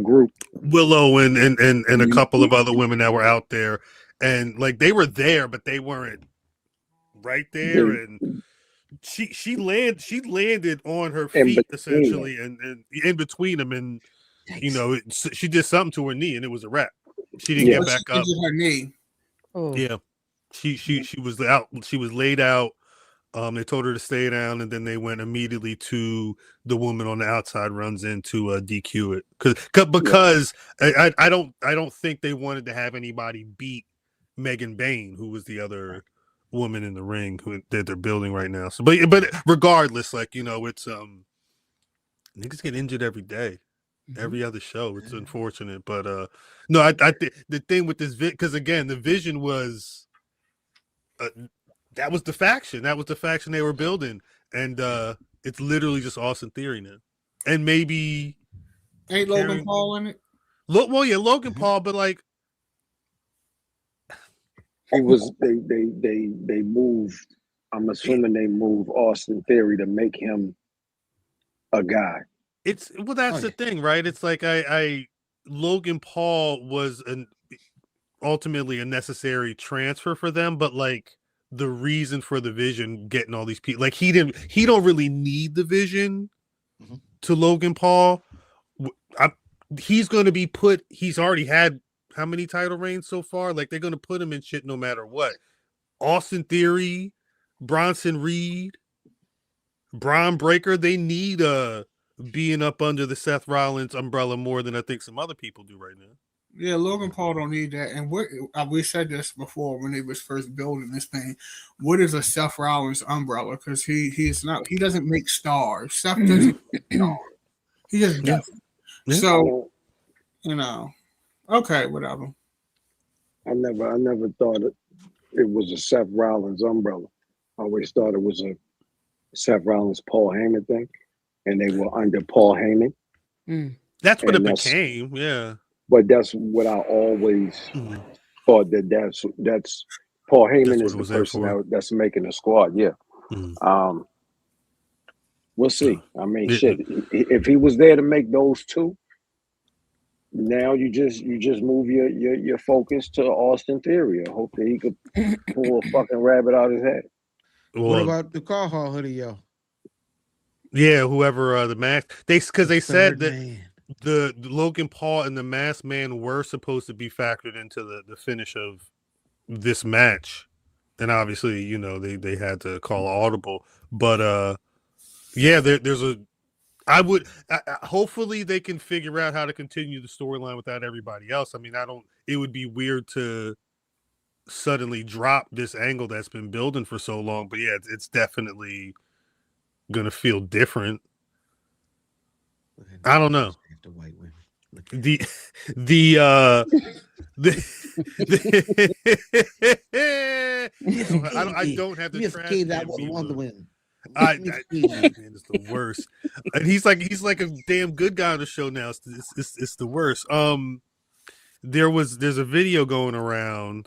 group. Willow and a couple of other women that were out there, and like they were there, but they weren't right there, and she landed on her feet essentially, and in between them, and you know she did something to her knee, and it was a wrap. She didn't get back up. Her knee. Oh. Yeah, she was out. She was laid out. They told her to stay down, and then they went immediately to the woman on the outside runs in to DQ it because I don't think they wanted to have anybody beat Megan Bain, who was the other woman in the ring that they're building right now. So, but regardless, like you know, it's niggas get injured every day, every other show. It's unfortunate, but no, I think the thing with this because again, the vision was. That was the faction. That was the faction they were building, and it's literally just Austin Theory now, and maybe ain't Logan Paul in it? Logan Paul, but like he was. They moved. I'm assuming they moved Austin Theory to make him a guy. That's the thing, right? It's like Logan Paul was ultimately a necessary transfer for them, but like. The reason for the vision getting all these people like he don't really need the vision to Logan Paul. He's going to be he's already had how many title reigns so far? Like they're going to put him in shit no matter what. Austin Theory, Bronson Reed, Braun Breaker, they need being up under the Seth Rollins umbrella more than I think some other people do right now. Yeah, Logan Paul don't need that. And we said this before when they was first building this thing. What is a Seth Rollins umbrella? Because he doesn't make stars. Seth doesn't make stars. He just doesn't. Yeah. So, you know, okay, whatever. I never thought it was a Seth Rollins umbrella. I always thought it was a Seth Rollins Paul Heyman thing, and they were under Paul Heyman. That's what it became, yeah. But that's what I always thought that's Paul Heyman is the person that's making the squad. Yeah. We'll see. I mean, shit. If he was there to make those two, now you just move your focus to Austin Theory. Hopefully he could pull a fucking rabbit out of his head. Well, what about the Carhall hoodie, yo? Yeah, whoever the mask they said that. The Logan Paul and the Masked Man were supposed to be factored into the finish of this match, and obviously, you know, they had to call audible. But yeah, there's hopefully they can figure out how to continue the storyline without everybody else. I mean, it would be weird to suddenly drop this angle that's been building for so long. But yeah, it's definitely gonna feel different. I don't know. The white women. I don't have the trash. That was Wonder Woman. It's the worst. And he's like a damn good guy on the show now. It's the worst. There's a video going around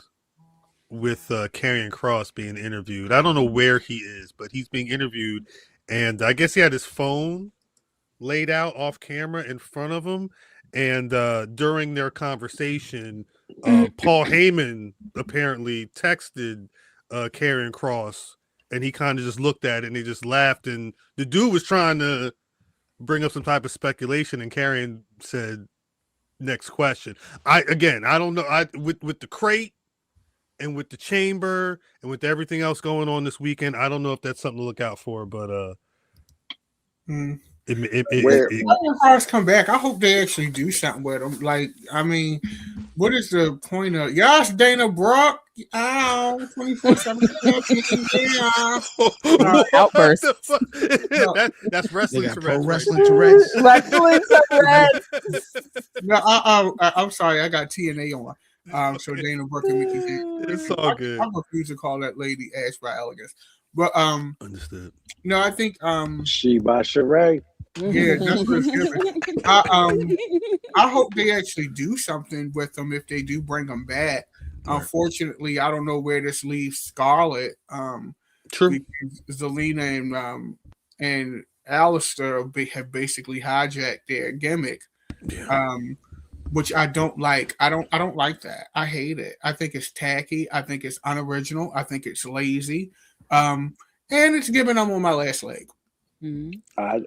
with Karrion Kross being interviewed. I don't know where he is, but he's being interviewed, and I guess he had his phone laid out off camera in front of him, and during their conversation, Paul Heyman apparently texted Karrion Kross, and he kind of just looked at it and he just laughed, and the dude was trying to bring up some type of speculation, and Karrion said, "Next question." I don't know. With the crate and with the chamber and with everything else going on this weekend, I don't know if that's something to look out for, but when Kross come back, I hope they actually do something with him. Like, I mean, what is the point of Yash Dana Brock? 24/7 outburst. That's wrestling to Pro Reds. Wrestling to Reds. Wrestling to Reds. No, I'm sorry, I got TNA on. So Dana Brooke and Mickey James. It's all good. I refuse to call that lady Ash by Elegance. But understood. No, I think She by Sheree. Yeah, that's what it's giving. I hope they actually do something with them if they do bring them back. Unfortunately, I don't know where this leaves Scarlett. True. Because Zelina and Alistair have basically hijacked their gimmick. Yeah. Which I don't like. I don't like that. I hate it. I think it's tacky. I think it's unoriginal. I think it's lazy. And it's giving them on my last leg. Mm-hmm. I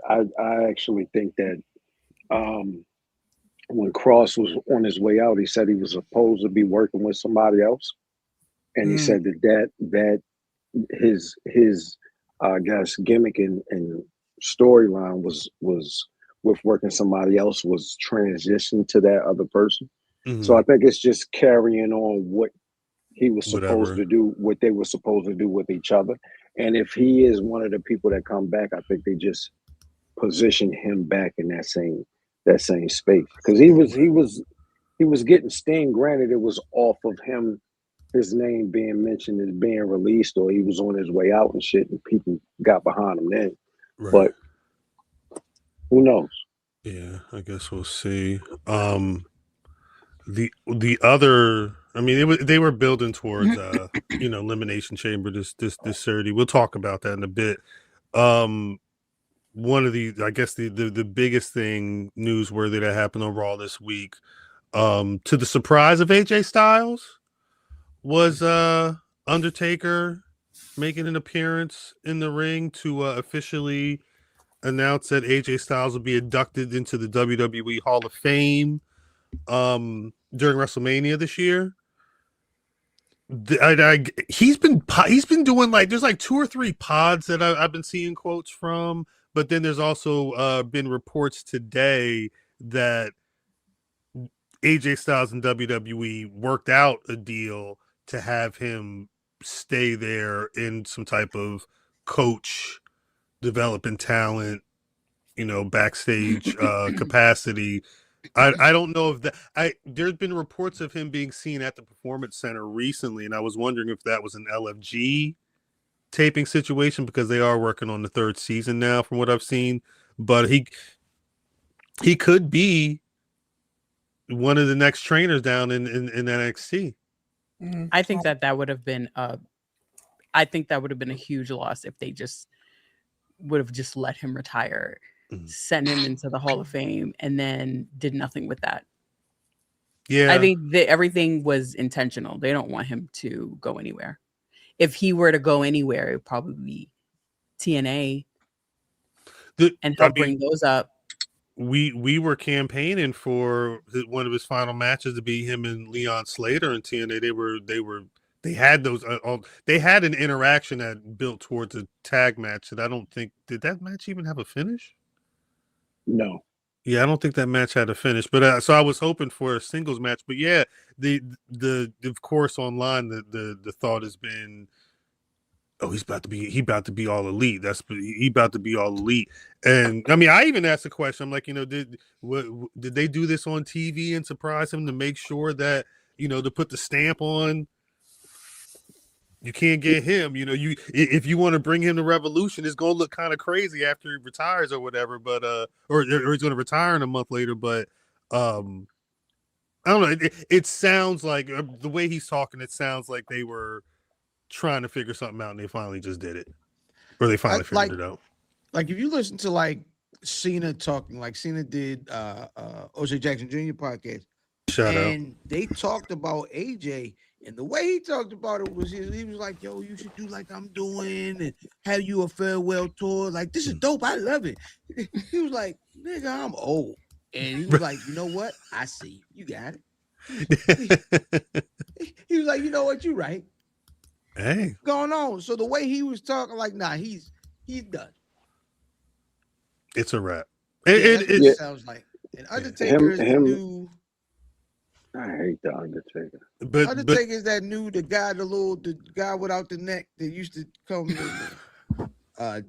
actually think that when Kross was on his way out, he said he was supposed to be working with somebody else, and he said that his I guess gimmick and storyline was with working somebody else was transitioned to that other person. Mm-hmm. So I think it's just carrying on what he was supposed to do, what they were supposed to do with each other. And if he is one of the people that come back, I think they just position him back in that same space, because he was getting Sting. Granted, it was off of him, his name being mentioned as being released, or he was on his way out and shit, and people got behind him then. Right. But who knows? Yeah, I guess we'll see. The other, I mean, they were building towards Elimination Chamber this Saturday. We'll talk about that in a bit. One of the, I guess the biggest thing newsworthy that happened on Raw this week, to the surprise of AJ Styles, was Undertaker making an appearance in the ring to officially announce that AJ Styles will be inducted into the WWE Hall of Fame during WrestleMania this year. He's been doing there's 2 or 3 pods that I've been seeing quotes from, but then there's also been reports today that AJ Styles and WWE worked out a deal to have him stay there in some type of coach, developing talent, backstage capacity. I don't know if that. There's been reports of him being seen at the Performance Center recently, and I was wondering if that was an LFG taping situation, because they are working on the 3rd season now, from what I've seen. But he could be one of the next trainers down in NXT. I think that would have been a huge loss if they just would have just let him retire, sent him into the Hall of Fame, and then did nothing with that. Yeah, I think that everything was intentional. They don't want him to go anywhere. If he were to go anywhere, it would probably be TNA and help bring those up. We were campaigning for one of his final matches to be him and Leon Slater in TNA. They had those. They had an interaction that built towards a tag match that I don't think, did that match even have a finish? No. Yeah, I don't think that match had a finish. But so I was hoping for a singles match. But yeah, the of course online the thought has been, oh, he about to be all elite. He about to be all elite. And I mean, I even asked a question. I'm like, did they do this on TV and surprise him to make sure that to put the stamp on? You can't get him, if you want to bring him to Revolution, it's going to look kind of crazy after he retires or whatever, but, or he's going to retire in a month later. But, I don't know. It sounds like the way he's talking, it sounds like they were trying to figure something out and they finally just did it, or they finally figured it out. like if you listen to like Cena talking, like Cena did O.J. Jackson Jr. podcast, and they talked about AJ, and the way he talked about it was he was like, "Yo, you should do like I'm doing, and have you a farewell tour. Like this is dope. I love it." He was like, "Nigga, I'm old," and he was like, "You know what? I see you got it." He was like, "You know what? You're right." Hey, going on. So the way he was talking, like, nah, he's done. It's a wrap. It sounds like. And Undertaker is the new. I hate the Undertaker. But Undertaker is that new, the guy without the neck that used to come.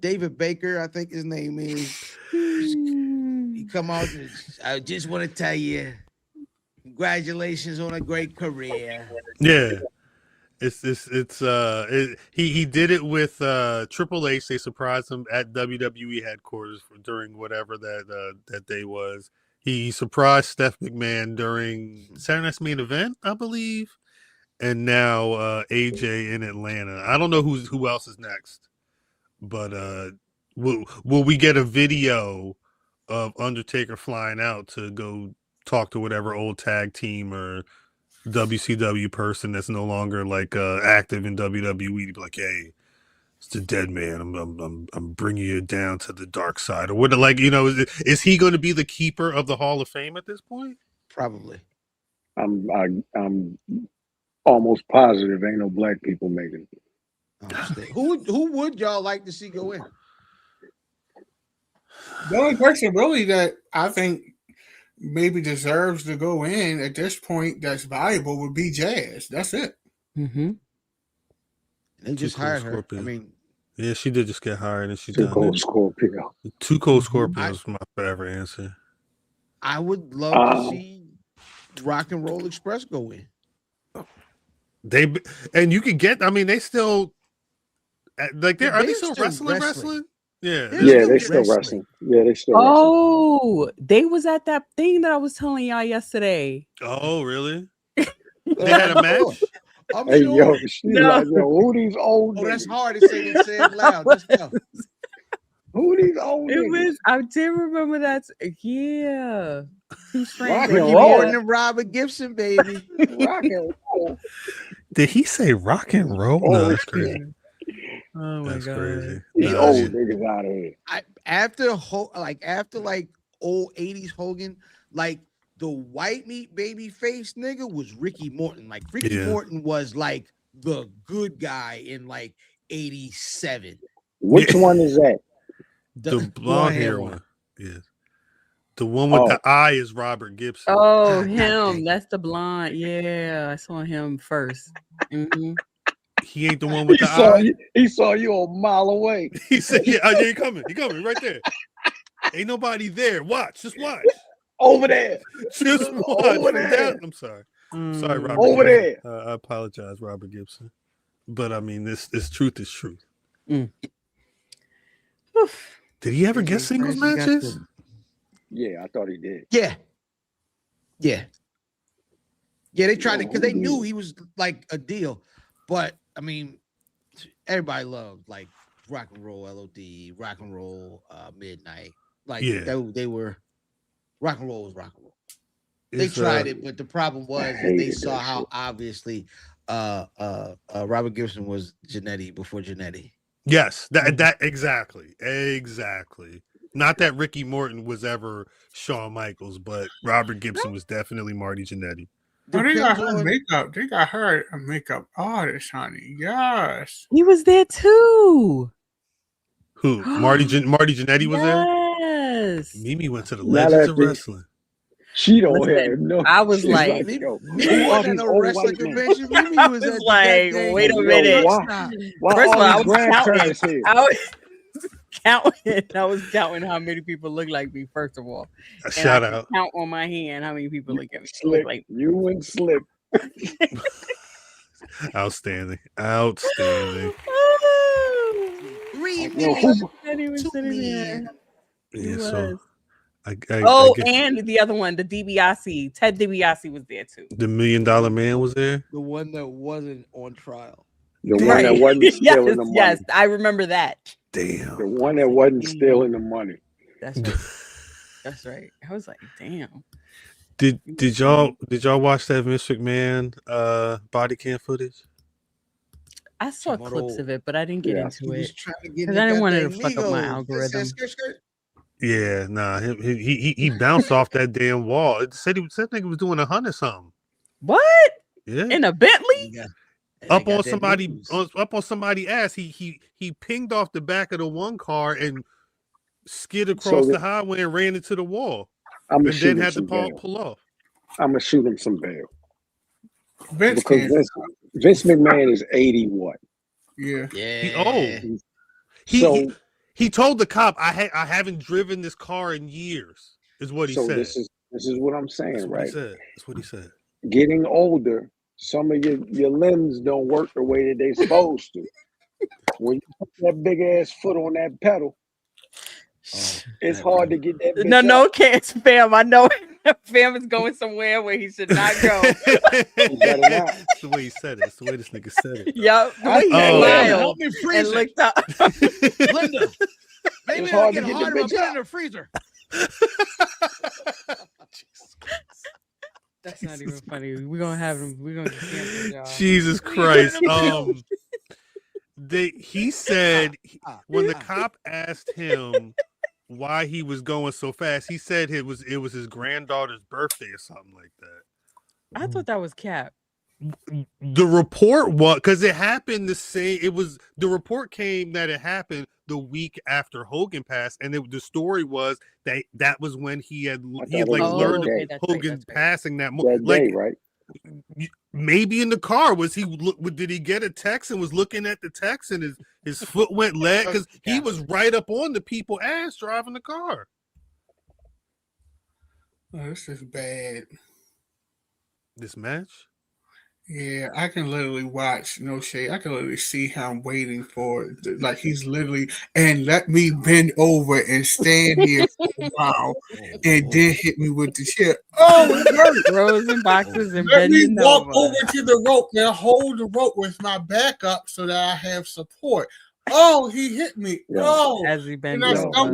David Baker, I think his name is. He come out and I just want to tell you, congratulations on a great career. Yeah. He did it with Triple H. They surprised him at WWE headquarters during whatever that day was. He surprised Steph McMahon during Saturday Night's Main Event, I believe, and now AJ in Atlanta. I don't know who else is next, but will we get a video of Undertaker flying out to go talk to whatever old tag team or WCW person that's no longer like active in WWE to be like, hey, it's the dead man. I'm bringing you down to the dark side, or what? Like, is he going to be the keeper of the Hall of Fame at this point? Probably. I'm almost positive ain't no black people making it. Who would y'all like to see go in? The only person really that I think maybe deserves to go in at this point that's valuable would be Jazz. That's it. Mm-hmm. They just hired her. I mean, yeah, she did just get hired, and she's Too Cold Scorpio. Too Cold Scorpio is my forever answer. I would love to see Rock and Roll Express go in. And you can get. I mean, they still like are they still wrestling? Yeah, they still wrestling. Yeah, they still. Oh, they was at that thing that I was telling y'all yesterday. Oh, really? They had a match. I'm sure. Who these old? Oh, that's hard to say. They say it loud. Let's go. Who these old? I did remember that. Yeah. Rock and roll. And Robert Gibson, baby. Rock and roll. Did he say rock and roll? No, that's crazy. Oh my god, crazy. These old niggas out of here. After old 80s Hogan, like the white meat baby face nigga was Ricky Morton. Like Ricky Morton was like the good guy in like 87. Which one is that? The blonde hair one. Yeah. The one with the eye is Robert Gibson. Oh, him. That's the blonde. Yeah, I saw him first. Mm-hmm. He ain't the one with the eye. He saw you a mile away. He said, yeah, he coming. He coming right there. Ain't nobody there. Just watch. Over there. Just watch. Over there. I'm sorry. Sorry, Robert. Over Gibson. There. I apologize, Robert Gibson. But I mean, this truth is truth. Mm. Did he ever get singles matches? Yeah, I thought he did. Yeah. They tried it because they knew he was like a deal. But I mean, everybody loved like Rock and Roll LOD, Rock and Roll Midnight. Like they were Rock and Roll was Rock and Roll. They tried it, but the problem was that they saw how obviously Robert Gibson was Jannetty before Jannetty. Yes, that exactly. Not that Ricky Morton was ever Shawn Michaels, but Robert Gibson was definitely Marty Jannetty. Oh, they got her makeup. They got her a makeup artist, honey. Yes, he was there too. Who? Marty Jannetty was there. Yes. Mimi went to the Legends of Wrestling. She don't have no. I was like, Mimi wasn't a wrestling convention. Mimi was like, wait a minute. First of all, I was counting how many people look like me. First of all, shout out. Count on my hand how many people look at me. Slip, like you and Slip. Outstanding. And the other one, the DiBiase, Ted DiBiase was there too. The $1 Million Man was there. The one that wasn't on trial. The one that wasn't stealing the money. Yes, I remember that. Damn. The one that wasn't stealing the money. That's right. That's right. I was like, damn. Did y'all watch that Vince McMahon body cam footage? I saw clips of it, but I didn't get into it because I I didn't want it to fuck up my algorithm. Yeah, nah. He bounced off that damn wall. It said nigga was doing 100 something. What? Yeah. In a Bentley? Yeah. Up on somebody's ass. He pinged off the back of the one car and skid across the highway and ran into the wall. And then had to pull off. I'm gonna shoot him some bail. Vince McMahon is 80 what? Yeah. He old. He told the cop, I haven't driven this car in years, is what he said. This is what I'm saying, right? That's what he said. Getting older, some of your limbs don't work the way that they're supposed to. When you put that big ass foot on that pedal, it's hard to get that. No, can't spam. I know Fam is going somewhere where he should not go. That's the way he said it. That's the way this nigga said it. Yep. The way he help me freeze and looked up. Linda, maybe I'll get hard if I put it in the freezer. That's not even funny. We're gonna have him. We're gonna cancel y'all. Jesus Christ. He said when the cop asked him why he was going so fast, he said it was his granddaughter's birthday or something like that. I thought that was cap. The report was because it happened the same. The report came that it happened the week after Hogan passed, and the story was that was when he had learned Hogan's passing that morning. Right? Maybe in the car did he get a text and was looking at the text and his foot went leg because he was right up on the people's ass driving the car. Oh, this is bad. This match. Yeah, I can literally watch, no shade. I can literally see him waiting for it. Like he's literally, and let me bend over and stand here for a while, and then hit me with the chair. Oh, it hurt. Throws and boxes and let me walk over to the rope and hold the rope with my back up so that I have support. Oh, he hit me. Oh, as he bent over.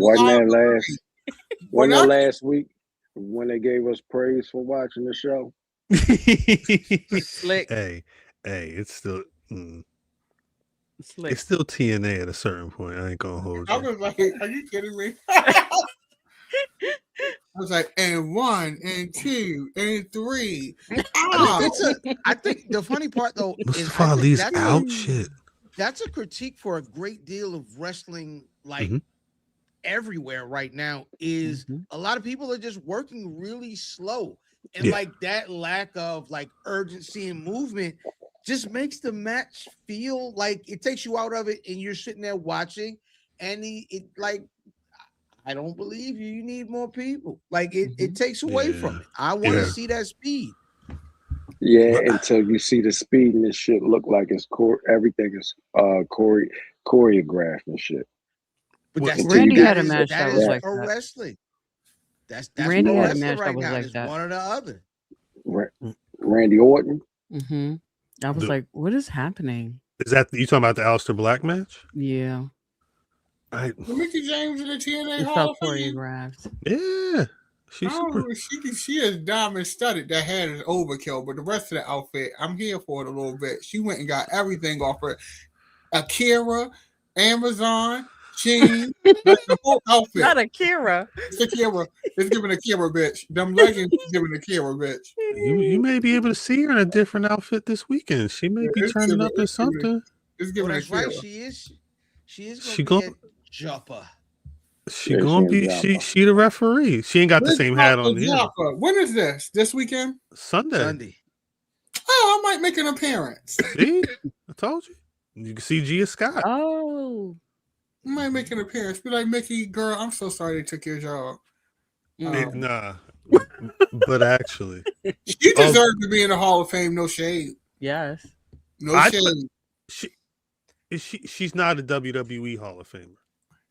Wasn't that last week when they gave us praise for watching the show? Slick. Hey, it's still it's still TNA at a certain point. I ain't gonna hold you. I was like, are you kidding me? I was like, and 1 and 2 and 3. I think the funny part though is Ali's out. Shit. That's a critique for a great deal of wrestling, like everywhere right now. Is a lot of people are just working really slow. And like that lack of like urgency and movement just makes the match feel like it takes you out of it, and you're sitting there watching, and I don't believe you. You need more people. Like it takes away from it. I want to see that speed. Yeah, until you see the speed and this shit look like it's everything is choreographed and shit. But that's Randy had a match that was like pro that. Wrestling. That's Randy had a match right that was now. like It's that. one or the other. Randy Orton. I was like, what is happening? Is that you talking about the Aleister Black match? Yeah. Mickey James in the TNA It Hall felt of Fame. choreographed. Yeah. She is diamond studded. That hat is overkill, but the rest of the outfit, I'm here for it a little bit. She went and got everything off her. Akira, Amazon, Sheen, the whole outfit. Not Akira. It's Akira. It's giving Akira, bitch. Them leggings is giving Akira, bitch. You may be able to see her in a different outfit this weekend. She may be turning up in something. It's giving Akira. Right. She is going to be a jumper. She the referee. She ain't got the same hat on here. When is this? This weekend? Sunday. Oh, I might make an appearance. See? I told you. You can see Gia Scott. Oh. I might make an appearance. Be like, Mickey, girl, I'm so sorry they took your job. Nah. But actually. She deserves to be in the Hall of Fame, no shade. Yes. No shade. She's not a WWE Hall of Famer.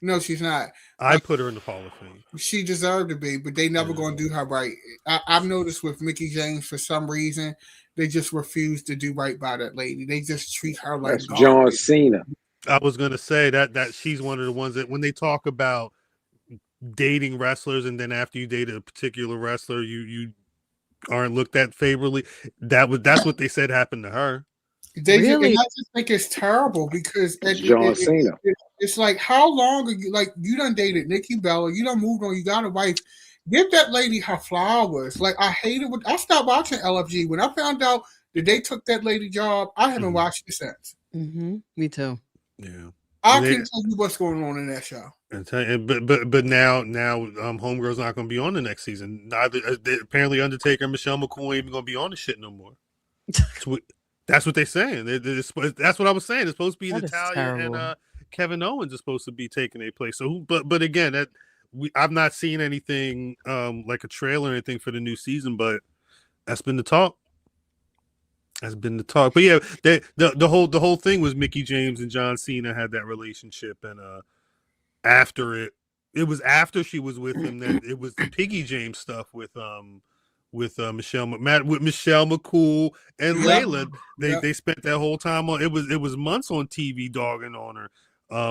No, she's not. I put her in the Hall of Fame. She deserved to be, but they never going to do her right. I've noticed with Mickie James, for some reason, they just refuse to do right by that lady. They just treat her like that's John Cena. I was going to say that she's one of the ones that when they talk about dating wrestlers and then after you date a particular wrestler, you aren't looked at favorably. That's what they said happened to her. They really? And I just think it's terrible because John Cena. It's like, how long are you, like, you done dated Nikki Bella, you done moved on, you got a wife. Give that lady her flowers. Like, I hated I stopped watching LFG when I found out that they took that lady job. I haven't watched it since. Me too. Yeah, I can't tell you what's going on in that show. But now Homegirl's not going to be on the next season. Neither apparently Undertaker and Michelle McCool ain't even going to be on the shit no more. That's what they're saying. That's what I was saying. It's supposed to be Natalya and Kevin Owens is supposed to be taking a place. So, but again, I've not seen anything like a trailer or anything for the new season. But that's been the talk. But yeah, the whole thing was Mickie James and John Cena had that relationship, and after it was after she was with him that it was the Piggy James stuff with Michelle McCool and Layla. They spent that whole time on it was months on TV dogging on her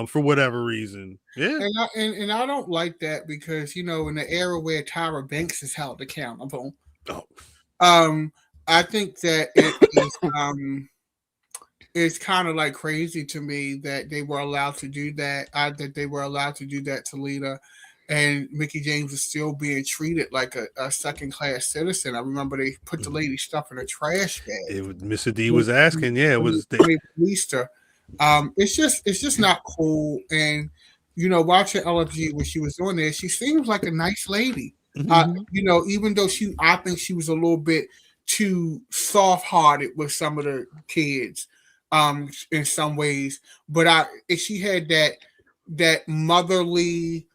for whatever reason. Yeah, and I don't like that because in the era where Tyra Banks is held accountable. I think that it's kind of like crazy to me that they were allowed to do that. That they were allowed to do that to Lita, and Mickie James is still being treated like a second-class citizen. I remember they put the lady stuff in a trash bag. Mr. D was asking, it was they released her. It's just not cool. And watching LFG when she was doing this, she seems like a nice lady. Even though I think she was a little bit too soft-hearted with some of the kids in some ways, but she had that motherly,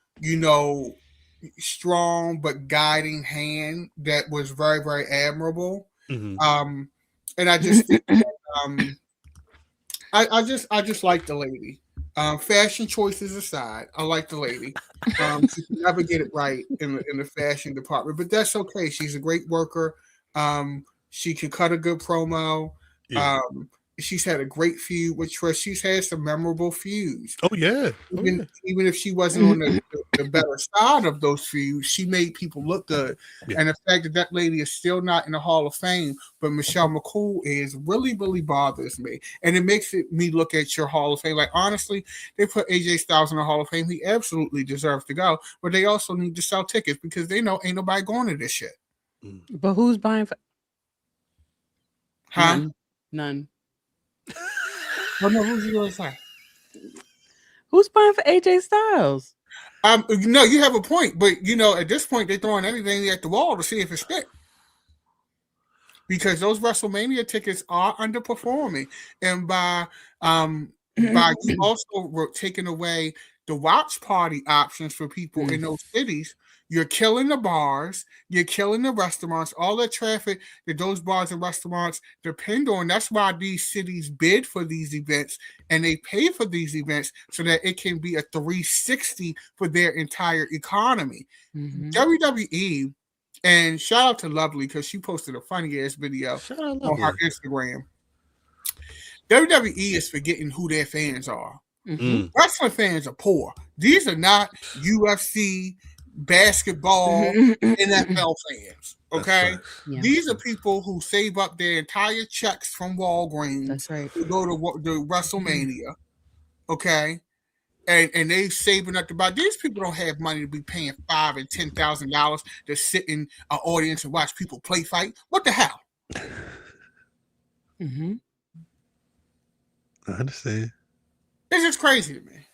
strong but guiding hand that was very, very admirable. And I just think that, I just like the lady. Fashion choices aside, I like the lady. She can never get it right in the fashion department, but that's okay. She's a great worker. She can cut a good promo. Yeah. She's had a great feud with Trish. She's had some memorable feuds. Oh yeah. Even if she wasn't on the better side of those feuds, she made people look good. Yeah. And the fact that lady is still not in the Hall of Fame, but Michelle McCool is, really, really bothers me. And it makes me look at your Hall of Fame. Like, honestly, they put AJ Styles in the Hall of Fame. He absolutely deserves to go. But they also need to sell tickets because they know ain't nobody going to this shit. But who's buying for? Huh? None. Oh, no, who's you going to say? Who's buying for AJ Styles? No, you have a point, but at this point they're throwing everything at the wall to see if it sticks. Because those WrestleMania tickets are underperforming, and by you also taking away the watch party options for people in those cities, you're killing the bars, you're killing the restaurants, all the traffic that those bars and restaurants depend on. That's why these cities bid for these events and they pay for these events so that it can be a 360 for their entire economy. WWE, and shout out to Lovely because she posted a funny ass video on her Instagram. WWE is forgetting who their fans are. Wrestling fans are poor. These are not UFC, basketball, NFL fans. Okay, these are people who save up their entire checks from Walgreens. That's right. To go to WrestleMania. Okay, and they saving up to buy. These people don't have money to be paying $5,000 and $10,000 to sit in an audience and watch people play fight. What the hell? I understand. It's just crazy to me.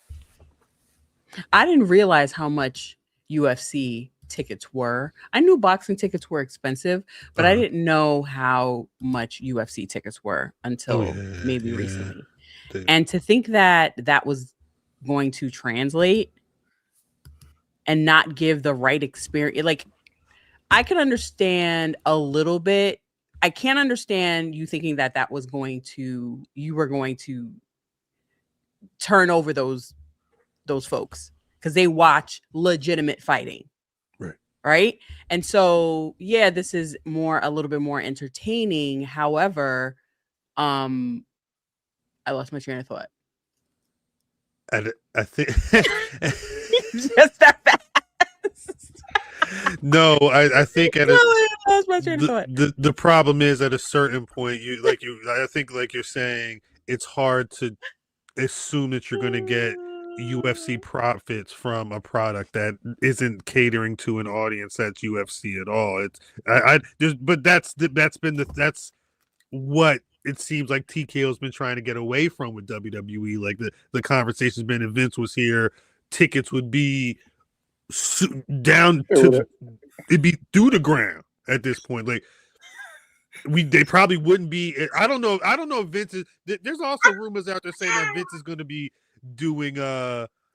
I didn't realize how much UFC tickets were. I knew boxing tickets were expensive, but I didn't know how much UFC tickets were until maybe recently. And to think that was going to translate and not give the right experience, like, I can understand a little bit. I can't understand you thinking that you were going to turn over those folks because they watch legitimate fighting. Right. And so, yeah, this is a little bit more entertaining. However, I lost my train of thought. I think just that fast. No, I think the problem is at a certain point, I think like you're saying, it's hard to assume that you're going to get UFC profits from a product that isn't catering to an audience that's UFC at all. That's what it seems like TKO's been trying to get away from with WWE. Like the conversation's been, if Vince was here, tickets would be down to it'd be through the ground at this point. Like they probably wouldn't be. I don't know if Vince is. There's also rumors out there saying that Vince is going to be doing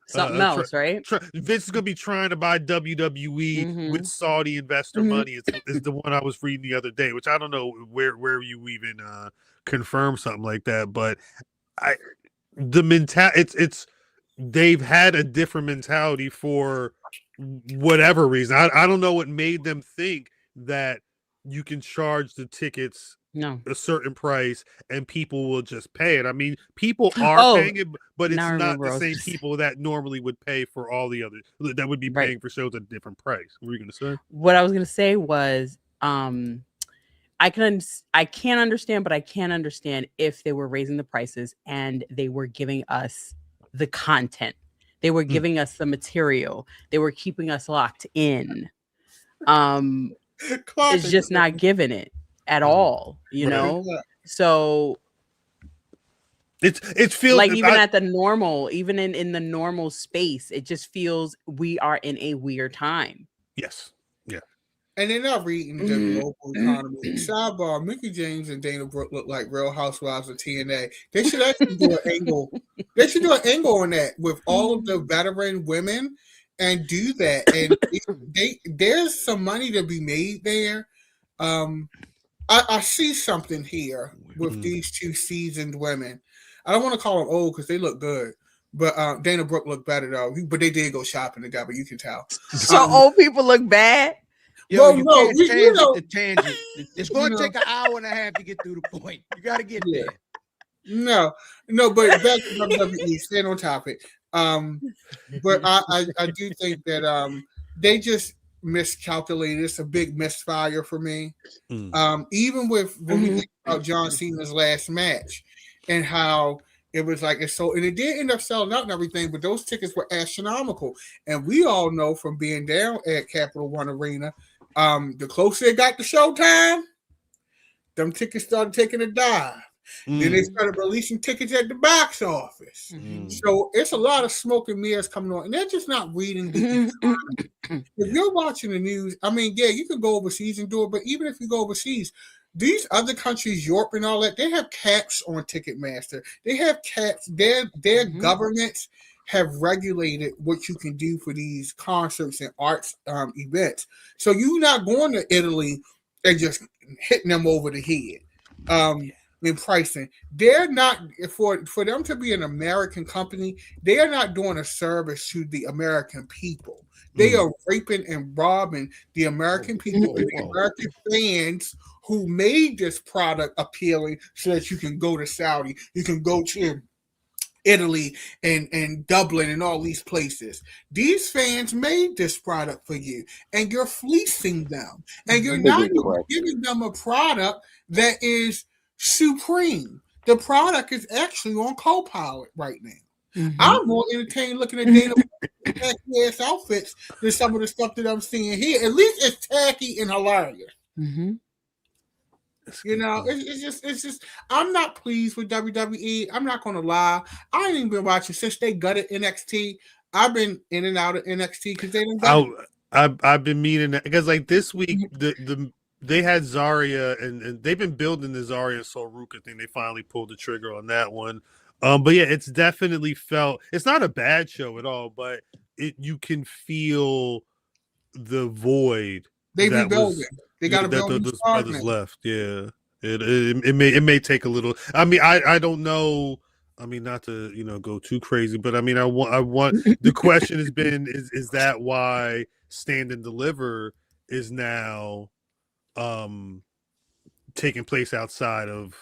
something else, right? Vince is going to be trying to buy WWE with Saudi investor money. Is the one I was reading the other day, which I don't know where you even confirm something like that. But it's they've had a different mentality for whatever reason. I don't know what made them think that you can charge the tickets a certain price and people will just pay it. I mean, people are paying it, but it's not the same people that normally would pay for all the others that would be paying for shows at a different price. What were you going to say? What I was going to say was, I can't understand, but I can understand if they were raising the prices and they were giving us the content. They were giving us the material. They were keeping us locked in. It's just not giving it at all, you know? So it feels like even at the normal, even in the normal space, it just feels we are in a weird time. Yes. Yeah. And they're not reading the local economy. Sidebar, Mickey James and Dana Brooke look like Real Housewives of TNA. They should actually do an angle. They should do an angle on that with all of the veteran women and do that. And there's some money to be made there. I see something here with these two seasoned women. I don't want to call them old because they look good. But Dana Brooke looked better though. But they did go shopping together, you can tell. So old people look bad? Yo, you can't change the tangent. It's going to take an hour and a half to get through the point. You got to get there. No, but back to WWE, staying on topic. But I do think that they just miscalculated. It's a big misfire for me. Even with when we think about John Cena's last match and how it was like it's so, and it did end up selling out and everything, but those tickets were astronomical. And we all know from being down at Capital One Arena, the closer it got to showtime, them tickets started taking a dive. Then they started releasing tickets at the box office. So it's a lot of smoke and mirrors coming on, and they're just not reading the economy. If you're watching the news, I mean, yeah, you can go overseas and do it, but even if you go overseas, these other countries, Europe and all that, they have caps on Ticketmaster. They have caps. Their governments have regulated what you can do for these concerts and arts events. So you're not going to Italy and just hitting them over the head. In pricing, they're not for them to be an American company. They are not doing a service to the American people. They are raping and robbing the American people and the American fans who made this product appealing so that you can go to Saudi, you can go to Italy and Dublin and all these places. These fans made this product for you, and you're fleecing them, and you're not giving them a product that is supreme. The product is actually on co-pilot right now. I'm more entertained looking at Dana tacky ass outfits than some of the stuff that I'm seeing here. At least it's tacky and hilarious. You know, it's just I'm not pleased with WWE. I'm not gonna lie. I ain't even been watching since they gutted NXT. I've been in and out of NXT because they didn't. I've been meaning that because like this week they had Zarya and they've been building the Zarya Solruka thing. They finally pulled the trigger on that one. But yeah, it's definitely felt it's not a bad show at all, but you can feel the void. They rebuilding. They got to build those brothers left. Yeah, it may take a little. I mean, I don't know. I mean, not to go too crazy, but I mean, I want. The question has been: is that why Stand and Deliver is now taking place outside of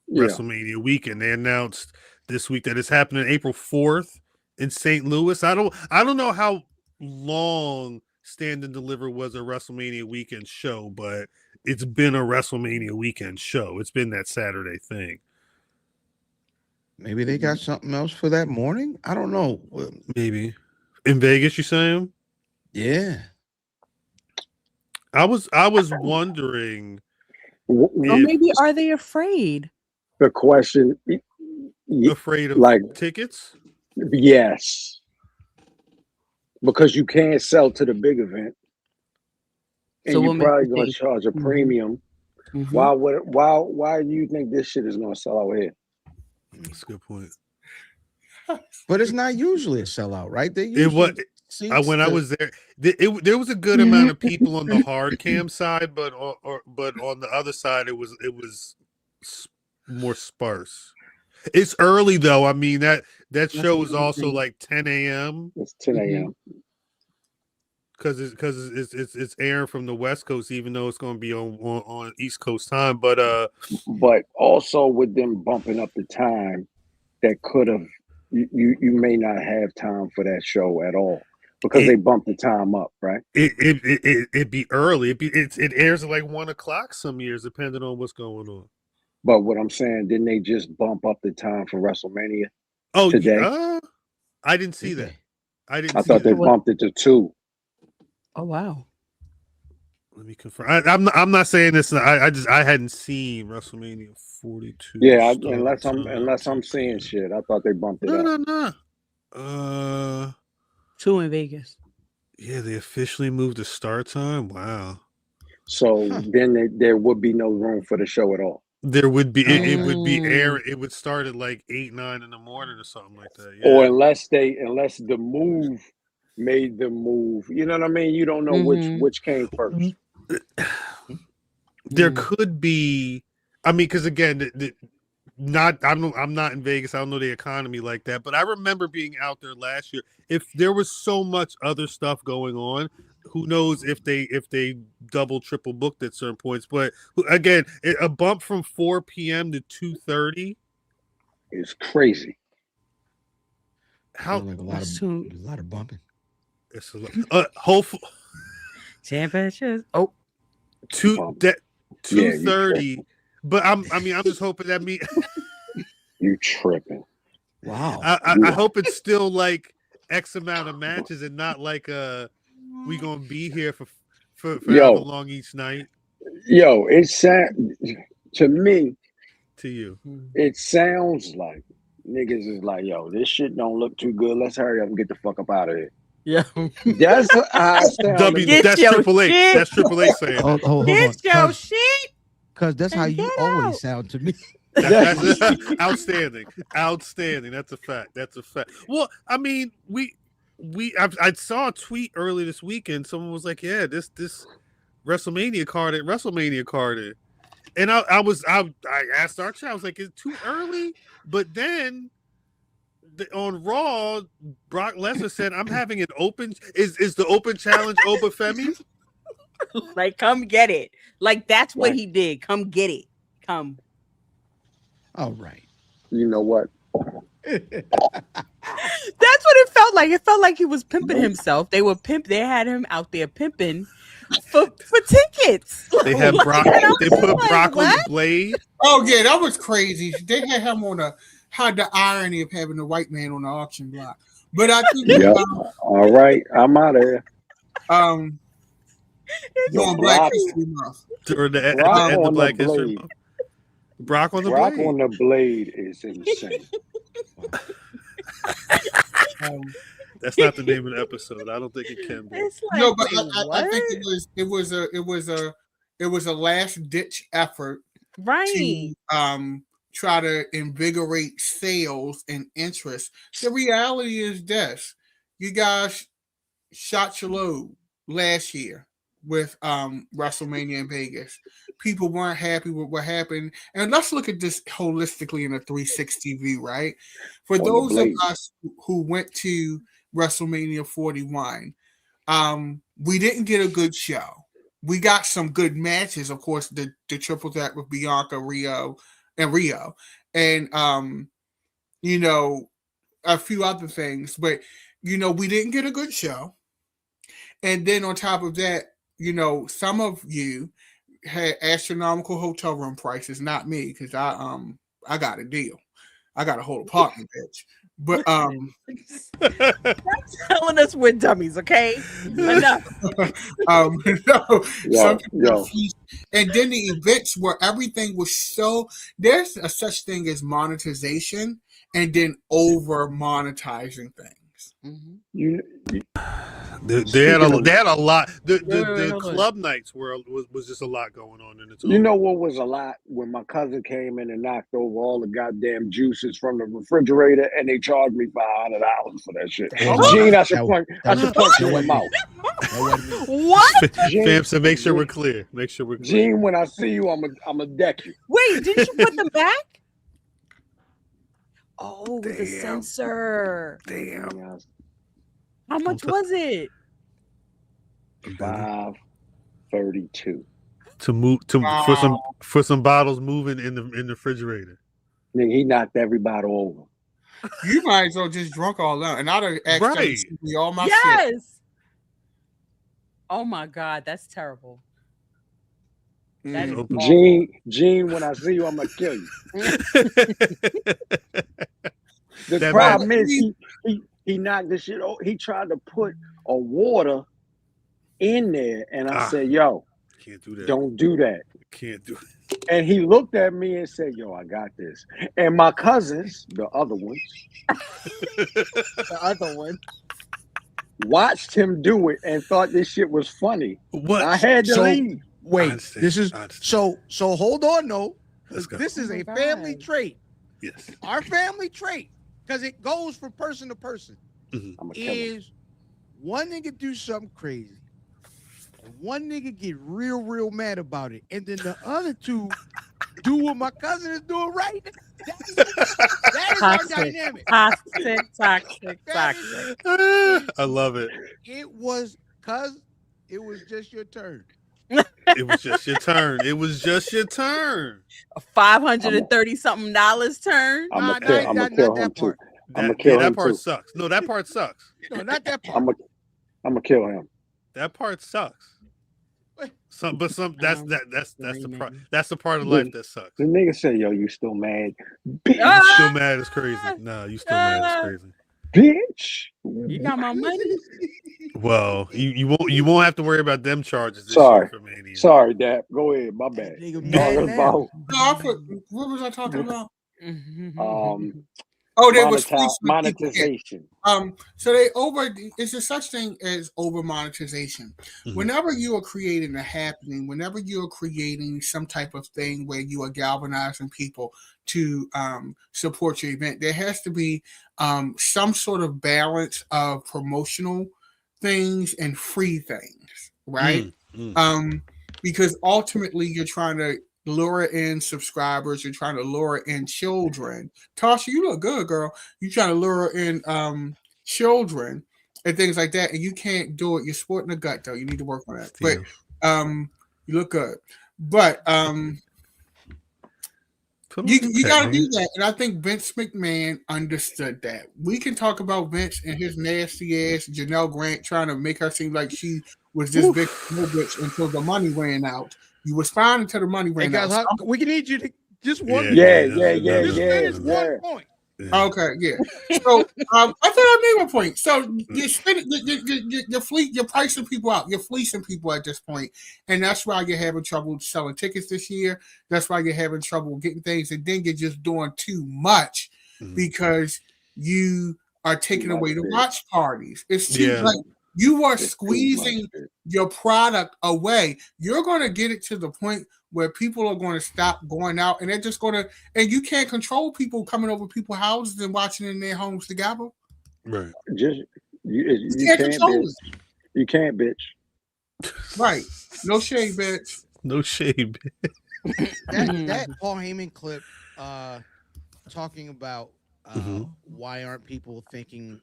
WrestleMania weekend? They announced this week that it's happening April 4th in St. Louis. I don't know how long Stand and Deliver was a WrestleMania weekend show, but it's been a WrestleMania weekend show. It's been that Saturday thing. Maybe they got something else for that morning. I don't know. Maybe in Vegas, you saying? Yeah. I was wondering. Or maybe are they afraid? The question. Afraid of tickets? Yes. Because you can't sell to the big event. And So you're probably going to charge a premium. Mm-hmm. Why do you think this shit is going to sell out here? That's a good point. But it's not usually a sellout, right? When I was there, there was a good amount of people on the hard cam side, but on the other side, it was more sparse. It's early though. I mean that show is also like 10 a.m. It's 10 a.m. Because it's airing from the West Coast, even though it's going to be on East Coast time. But also with them bumping up the time, that could have you may not have time for that show at all because they bumped the time up, right? It'd be early. It airs at like 1:00 some years, depending on what's going on. But what I'm saying, didn't they just bump up the time for WrestleMania? Oh, today? I didn't see that. I thought they bumped it to 2. Oh wow! Let me confirm. I'm not saying this. I hadn't seen WrestleMania 42. Yeah, unless I'm seeing shit. I thought they bumped it up. No. 2 in Vegas. Yeah, they officially moved the start time. Wow. So then there would be no room for the show at all. There would be. It would be air. It would start at like 8, 9 in the morning or something like that. Yeah. Or unless the move made them move. You know what I mean? You don't know which came first. There could be. I mean, because again, I'm not in Vegas. I don't know the economy like that. But I remember being out there last year. If there was so much other stuff going on, who knows if they double, triple booked at certain points. But again, a bump from 4 p.m. to 2:30 is crazy. How like a lot of bumping. It's a lot. Hopefully, temperatures. 2:30. But I'm just hoping that you tripping. Wow. I hope it's still like X amount of matches and not like we gonna be here for however long each night. Yo, to me. To you. It sounds like niggas is like, yo, this shit don't look too good. Let's hurry up and get the fuck up out of here. Yeah. That's that's Triple H. Shit. That's Triple H saying. Hold Get your shit. Because that's how you always sound to me. That's outstanding. Outstanding. That's a fact. Well, I mean, I saw a tweet early this weekend. Someone was like, "Yeah, this WrestleMania carded." And I asked Archie, I was like, "Is it too early?" But then on Raw, Brock Lesnar said, "I'm having an open. Is the open challenge Oba Femi?" Like, come get it. Like, that's what he did. Come get it. Come. All right. You know what? That's what it felt like. It felt like he was pimping himself. They had him out there pimping for tickets. They had Brock. They put Brock on the blade. Oh yeah, that was crazy. They had him had the irony of having the white man on the auction block. But I think all right, I'm out of here. Doing Black History Month. During the end of Black History Month. Brock on the blade. Brock on the blade is insane. That's not the name of the episode. I don't think it can be. Like, no, but I think it was a last ditch effort, right? To try to invigorate sales and interest. The reality is this: you guys shot your load last year. with WrestleMania in Vegas. People weren't happy with what happened. And let's look at this holistically in a 360 view, right? For those of us who went to WrestleMania 41, we didn't get a good show. We got some good matches, of course, the triple threat with Bianca, Rio, and you know, a few other things, but you know, we didn't get a good show. And then on top of that, you know, some of you had astronomical hotel room prices, not me, because I got a deal. I got a whole apartment, bitch. But That's telling us we're dummies, okay? Enough. And then the events where everything was so, there's a such thing as monetization and then over monetizing things. They had a lot. The club nights was just a lot going on in it. You know what was a lot? When my cousin came in and knocked over all the goddamn juices from the refrigerator, and they charged me $500 for that shit. Gene, I should punch you in the mouth. What? Fam, so make sure we're clear. Gene, when I see you, I'm a deck you. Wait, didn't you put them back? Oh, the censor. Damn. How much was it? $532 to move for some bottles moving in the refrigerator. Nigga, he knocked everybody over. You might as well just drunk all out, and I'd have actually me all my shit. Oh my God, that's terrible. That is Gene, when I see you, I'm gonna kill you. The problem is he knocked this shit over. He tried to put a water in there, and I said, "Yo, can't do that. Don't do that. Can't do it." And he looked at me and said, "Yo, I got this." And my cousins, the other ones, watched him do it and thought this shit was funny. What? I had to leave. Wait, this is so hold on, though. This is a family trait. Yes, our family trait, because it goes from person to person. Is one nigga do something crazy, and one nigga get real mad about it, and then the other two do what my cousin is doing right now. That is our dynamic. Toxic. I love it. It was just your turn. It was just your turn. It was just your turn. A $530-something turn. I'm gonna kill him too. That part sucks. No, that part sucks. No, not that part. I'm gonna kill him. That part sucks. That's the part of life that sucks. The nigga said, "Yo, you still mad? You still mad is crazy. Nah, you still mad is crazy. Bitch, you got my money." Well, you won't have to worry about them charges. This Sorry, year for Mania. Sorry, Dad. Go ahead. My bad. What was I talking about? They was monetization. So it's a such thing as over monetization. Whenever you are creating a happening, whenever you are creating some type of thing where you are galvanizing people to support your event, there has to be some sort of balance of promotional things and free things, right? Because ultimately you're trying to lure in subscribers, you're trying to lure in children. Tasha, you look good, girl. You're trying to lure in children and things like that, and you can't do it. You're sporting a gut, though. You need to work on that. But you look good. But you got to do that, and I think Vince McMahon understood that. We can talk about Vince and his nasty ass Janelle Grant trying to make her seem like she was this big bitch until the money ran out. You was fine until the money ran out. We can need you to just one. Just one point. Yeah. Okay, yeah. So I thought I made one point. So you're pricing people out. You're fleecing people at this point, and that's why you're having trouble selling tickets this year. That's why you're having trouble getting things, and then you're just doing too much because you are taking away the watch parties. It seems like you are squeezing your product away. You're going to get it to the point where people are going to stop going out, and they're just going to, and you can't control people coming over people's houses and watching in their homes together. Right. You can't control it. You can't, bitch. Right. No shade, bitch. No shade. That Paul Heyman clip talking about why aren't people thinking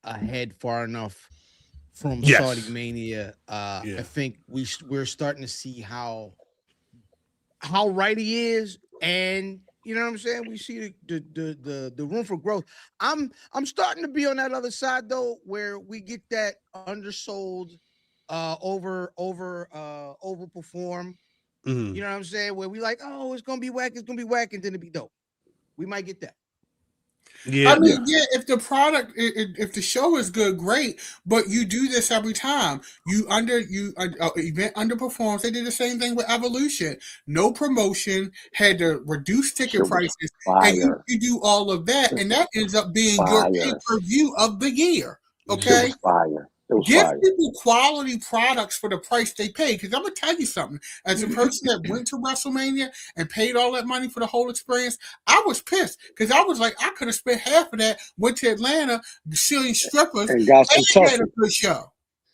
ahead far enough from Saudi Mania. I think we're starting to see how right he is, and you know what I'm saying. We see the room for growth. I'm starting to be on that other side though, where we get that undersold, overperform. You know what I'm saying? Where we like, oh, it's gonna be whack, and then it be dope. We might get that. Yeah, I mean, if the product, if the show is good, great. But you do this every time. Event underperforms. They did the same thing with Evolution. No promotion, had to reduce ticket prices, and you do all of that, and that ends up being your pay-per-view of the year. Okay, give people quality products for the price they pay. Because I'm gonna tell you something. As a person that went to WrestleMania and paid all that money for the whole experience, I was pissed because I was like, I could have spent half of that, went to Atlanta, seeing strippers, and got some had a good show,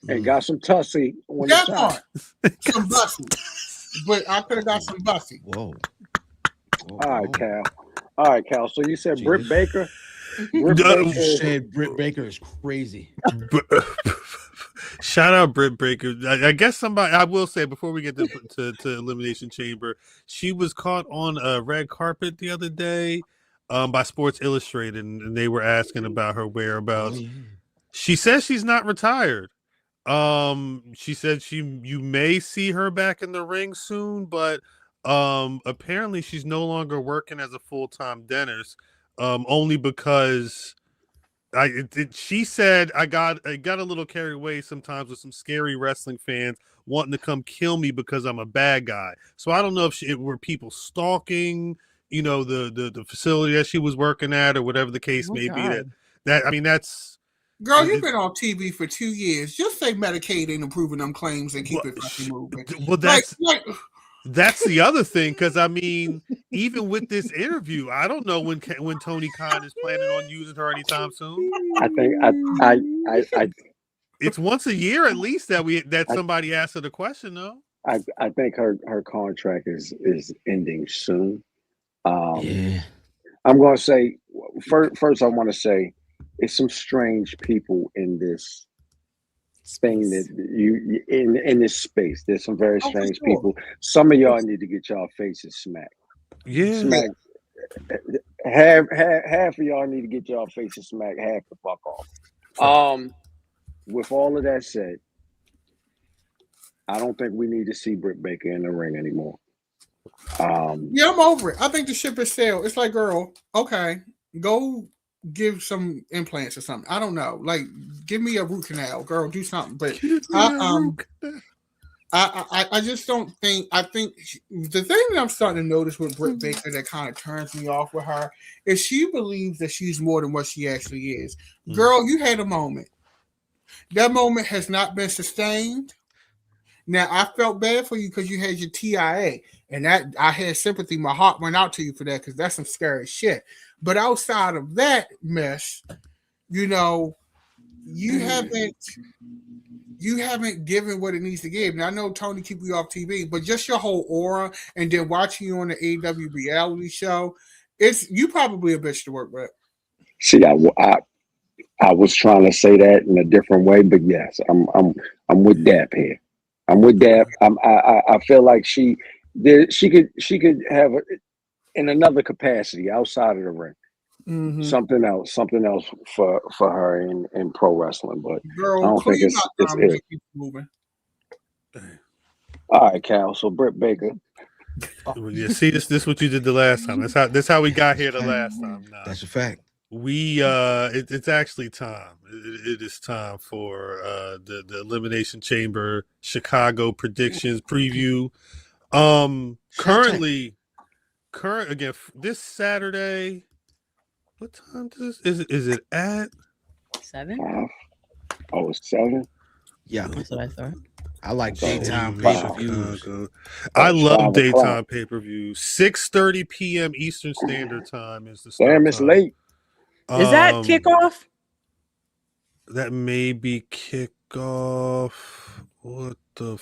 and got some Tussie. That part, some Bussy, but I could have got some Bussy. Whoa. All right, Cal. So you said Britt Baker. Said Britt Baker is crazy. Shout out Britt Baker. I guess somebody. I will say before we get to Elimination Chamber, she was caught on a red carpet the other day, by Sports Illustrated, and they were asking about her whereabouts. Oh, yeah. She says she's not retired. She said you may see her back in the ring soon, but apparently she's no longer working as a full-time dentist. Only because she said I got a little carried away sometimes with some scary wrestling fans wanting to come kill me because I'm a bad guy. So I don't know if were people stalking, the facility that she was working at or whatever the case may be. That's. Girl, you've been on TV for 2 years. Just say Medicaid ain't improving them claims and keep it fucking moving. Well, that's the other thing, because I mean, even with this interview, I don't know when Tony Khan is planning on using her anytime soon. I think it's once a year at least that somebody asks her the question, though. I think her contract is ending soon. I'm going to say first I want to say it's some strange people in this thing that you in this space. There's some very strange people. Some of y'all need to get y'all faces smacked. Yeah. Smack. Half of y'all need to get y'all faces smacked. Half the fuck off. With all of that said, I don't think we need to see Britt Baker in the ring anymore. Yeah, I'm over it. I think the ship is sailed. It's like, girl, okay, go give some implants or something. I don't know. Like, give me a root canal, girl. Do something. But I just don't think. I think the thing that I'm starting to notice with Britt Baker that kind of turns me off with her is she believes that she's more than what she actually is. Girl, you had a moment. That moment has not been sustained. Now, I felt bad for you because you had your TIA, and that I had sympathy. My heart went out to you for that because that's some scary shit. But outside of that mess, you haven't given what it needs to give. Now, I know Tony keep you off TV, but just your whole aura, and then watching you on the AEW reality show, you probably a bitch to work with. See, I was trying to say that in a different way, but yes, I'm with Dap here. I'm with Dap. I feel like she could have in another capacity outside of the ring. Mm-hmm. Something else for her in pro wrestling, but girl, I don't think it's it. Moving. All right, Cal. So Britt Baker. Yeah, see this what you did the last time. That's how we got here the last time. Nah. That's a fact. We it's actually time. It is time for the Elimination Chamber Chicago predictions preview. Current again this Saturday. What time is it at 7? Oh, it's 7. Yeah, that's what I thought. I like daytime pay-per-views. I love daytime pay-per-views. 6:30 p.m. Eastern Standard Time is the start. Damn, it's late. Is that kickoff? That may be kickoff. What the?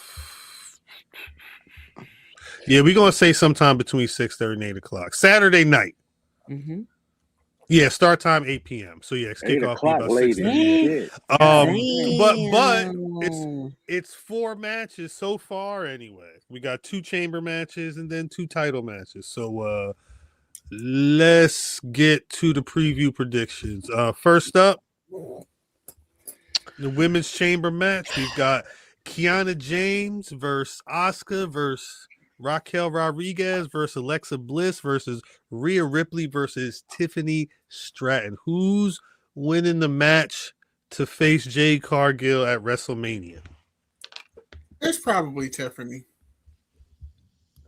Yeah, we're gonna say sometime between 6:30 and 8:00. Saturday night. Mm-hmm. Yeah, start time 8 p.m. So yeah, kickoff be about 6:30. But it's 4 matches so far anyway. We got 2 chamber matches and then 2 title matches. So let's get to the preview predictions. First up, the women's chamber match. We've got Kiana James versus Asuka versus Raquel Rodriguez versus Alexa Bliss versus Rhea Ripley versus Tiffany Stratton. Who's winning the match to face Jade Cargill at WrestleMania? It's probably Tiffany.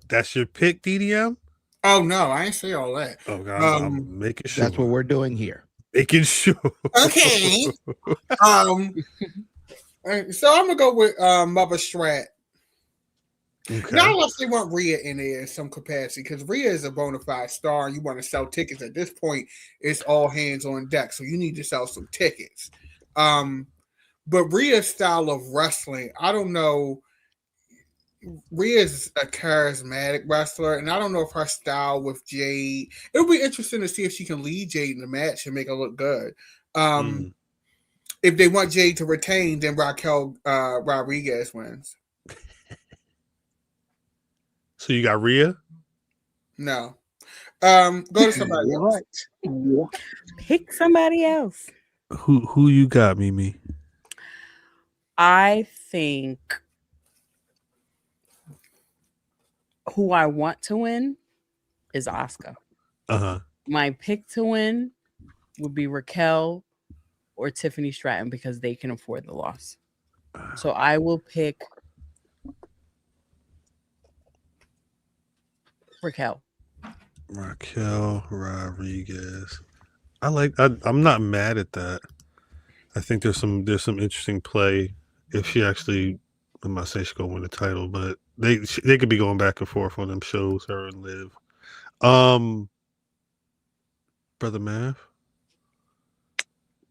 That's your pick, DDM? Oh no, I ain't say all that. Oh God, I'm making sure. That's what we're doing here. Making sure. Okay. So I'm gonna go with Mother Strat. Okay. Not unless they want Rhea in there in some capacity, because Rhea is a bona fide star. You want to sell tickets at this point, it's all hands on deck. So you need to sell some tickets. But Rhea's style of wrestling, I don't know. Rhea is a charismatic wrestler, and I don't know if her style with Jade. It'll be interesting to see if she can lead Jade in the match and make her look good. If they want Jade to retain, then Raquel Rodriguez wins. So you got Rhea? No. Go to somebody else. Pick somebody else. Who you got, Mimi? I think who I want to win is Asuka. My pick to win would be Raquel or Tiffany Stratton because they can afford the loss. So I will pick Raquel Rodriguez. I'm not mad at that. I think there's some interesting play if she actually. I'm not saying she's gonna win the title, but they could be going back and forth on them shows, her and Liv. Brother Mav.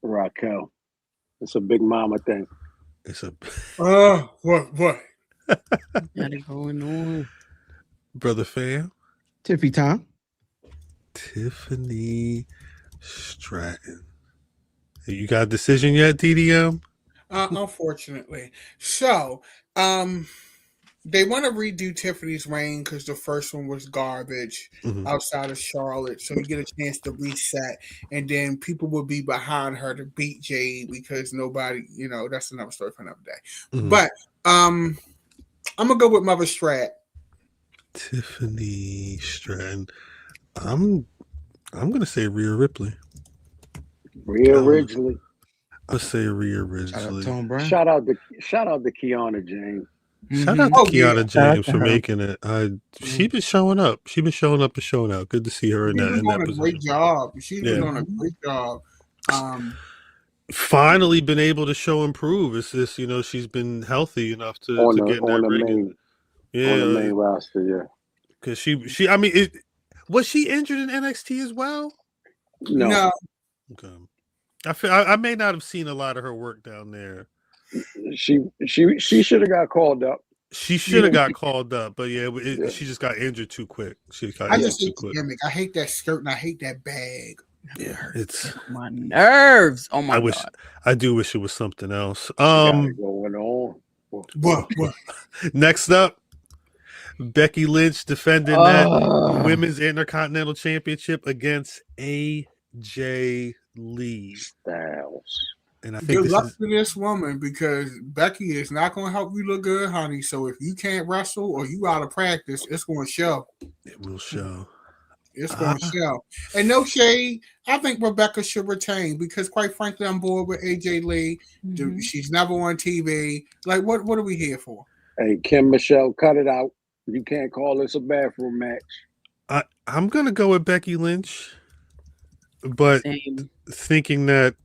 Raquel. It's a big mama thing. It's a. What? Got it going on. Brother Fam. Tiffy time. Tiffany Stratton. You got a decision yet, DDM? Unfortunately. So, they want to redo Tiffany's reign because the first one was garbage outside of Charlotte. So you get a chance to reset, and then people will be behind her to beat Jade because nobody, that's another story for another day. But I'm gonna go with Mother Strat. Tiffany Stratton. I'm gonna say Rhea Ripley. Rhea Ridgely. I'll say Rhea Ridgely. Shout out to Kiana James. Shout out to Kiana James for making it. She's been showing up. She's been showing up and showing out. Good to see her in that position. Great job. She's been doing a great job. Finally been able to show improve. It's just, she's been healthy enough to get in that ring. On the main roster, yeah. Because was she injured in NXT as well? No. Okay. I may not have seen a lot of her work down there. She should have got called up. She should have got called up, but she just got injured too quick. I just hate the gimmick. I hate that skirt and I hate that bag. Yeah, it's my nerves. Oh my God. I do wish it was something else. Going on. What? Next up, Becky Lynch defending that Women's Intercontinental Championship against AJ Lee. Styles. And I think good luck to this woman because Becky is not going to help you look good, honey. So if you can't wrestle or you out of practice, it's going to show. It will show. It's going to show. And no shade, I think Rebecca should retain because, quite frankly, I'm bored with AJ Lee. She's never on TV. Like, what are we here for? Hey, Kim Michelle, cut it out. You can't call this a bathroom match. I'm going to go with Becky Lynch, but thinking that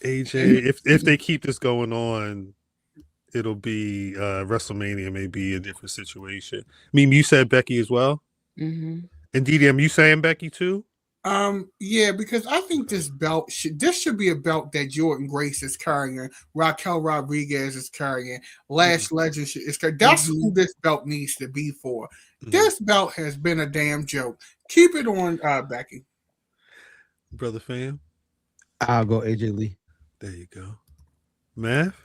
AJ, if they keep this going on, it'll be WrestleMania may be a different situation. I mean, you said Becky as well? Mm-hmm. And DDM, you saying Becky too? Yeah, because I think this belt should be a belt that Jordan Grace is carrying, Raquel Rodriguez is carrying, Lash Legend is carrying. That's who this belt needs to be for. This belt has been a damn joke. Keep it on, Becky. Brother Fam. I'll go AJ Lee. There you go. Math?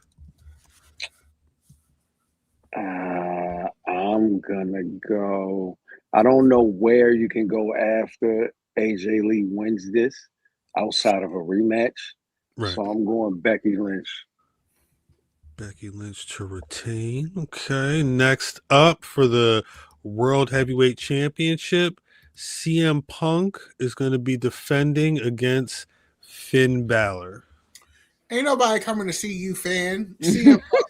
I'm gonna go. I don't know where you can go after AJ Lee wins this outside of a rematch. Right. So I'm going Becky Lynch. Becky Lynch to retain. Okay. Next up for the World Heavyweight Championship, CM Punk is going to be defending against Finn Balor. Ain't nobody coming to see you, fan. CM Punk.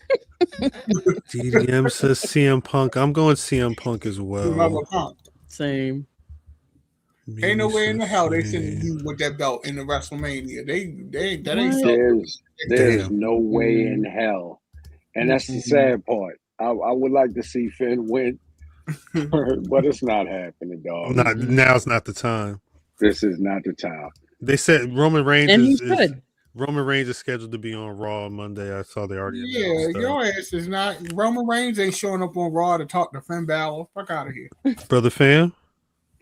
DDM says CM Punk. I'm going CM Punk as well. Punk. Same. Ain't no way in the hell they sending you with that belt in the WrestleMania. That ain't so. There's no way in hell, and that's the sad part. I would like to see Finn win, but it's not happening, dog. Now's not the time. This is not the time. They said Roman Reigns And Roman Reigns is scheduled to be on Raw on Monday. I saw they already announced that. Your ass is not. Roman Reigns ain't showing up on Raw to talk to Finn Balor. Fuck out of here. Brother Fam?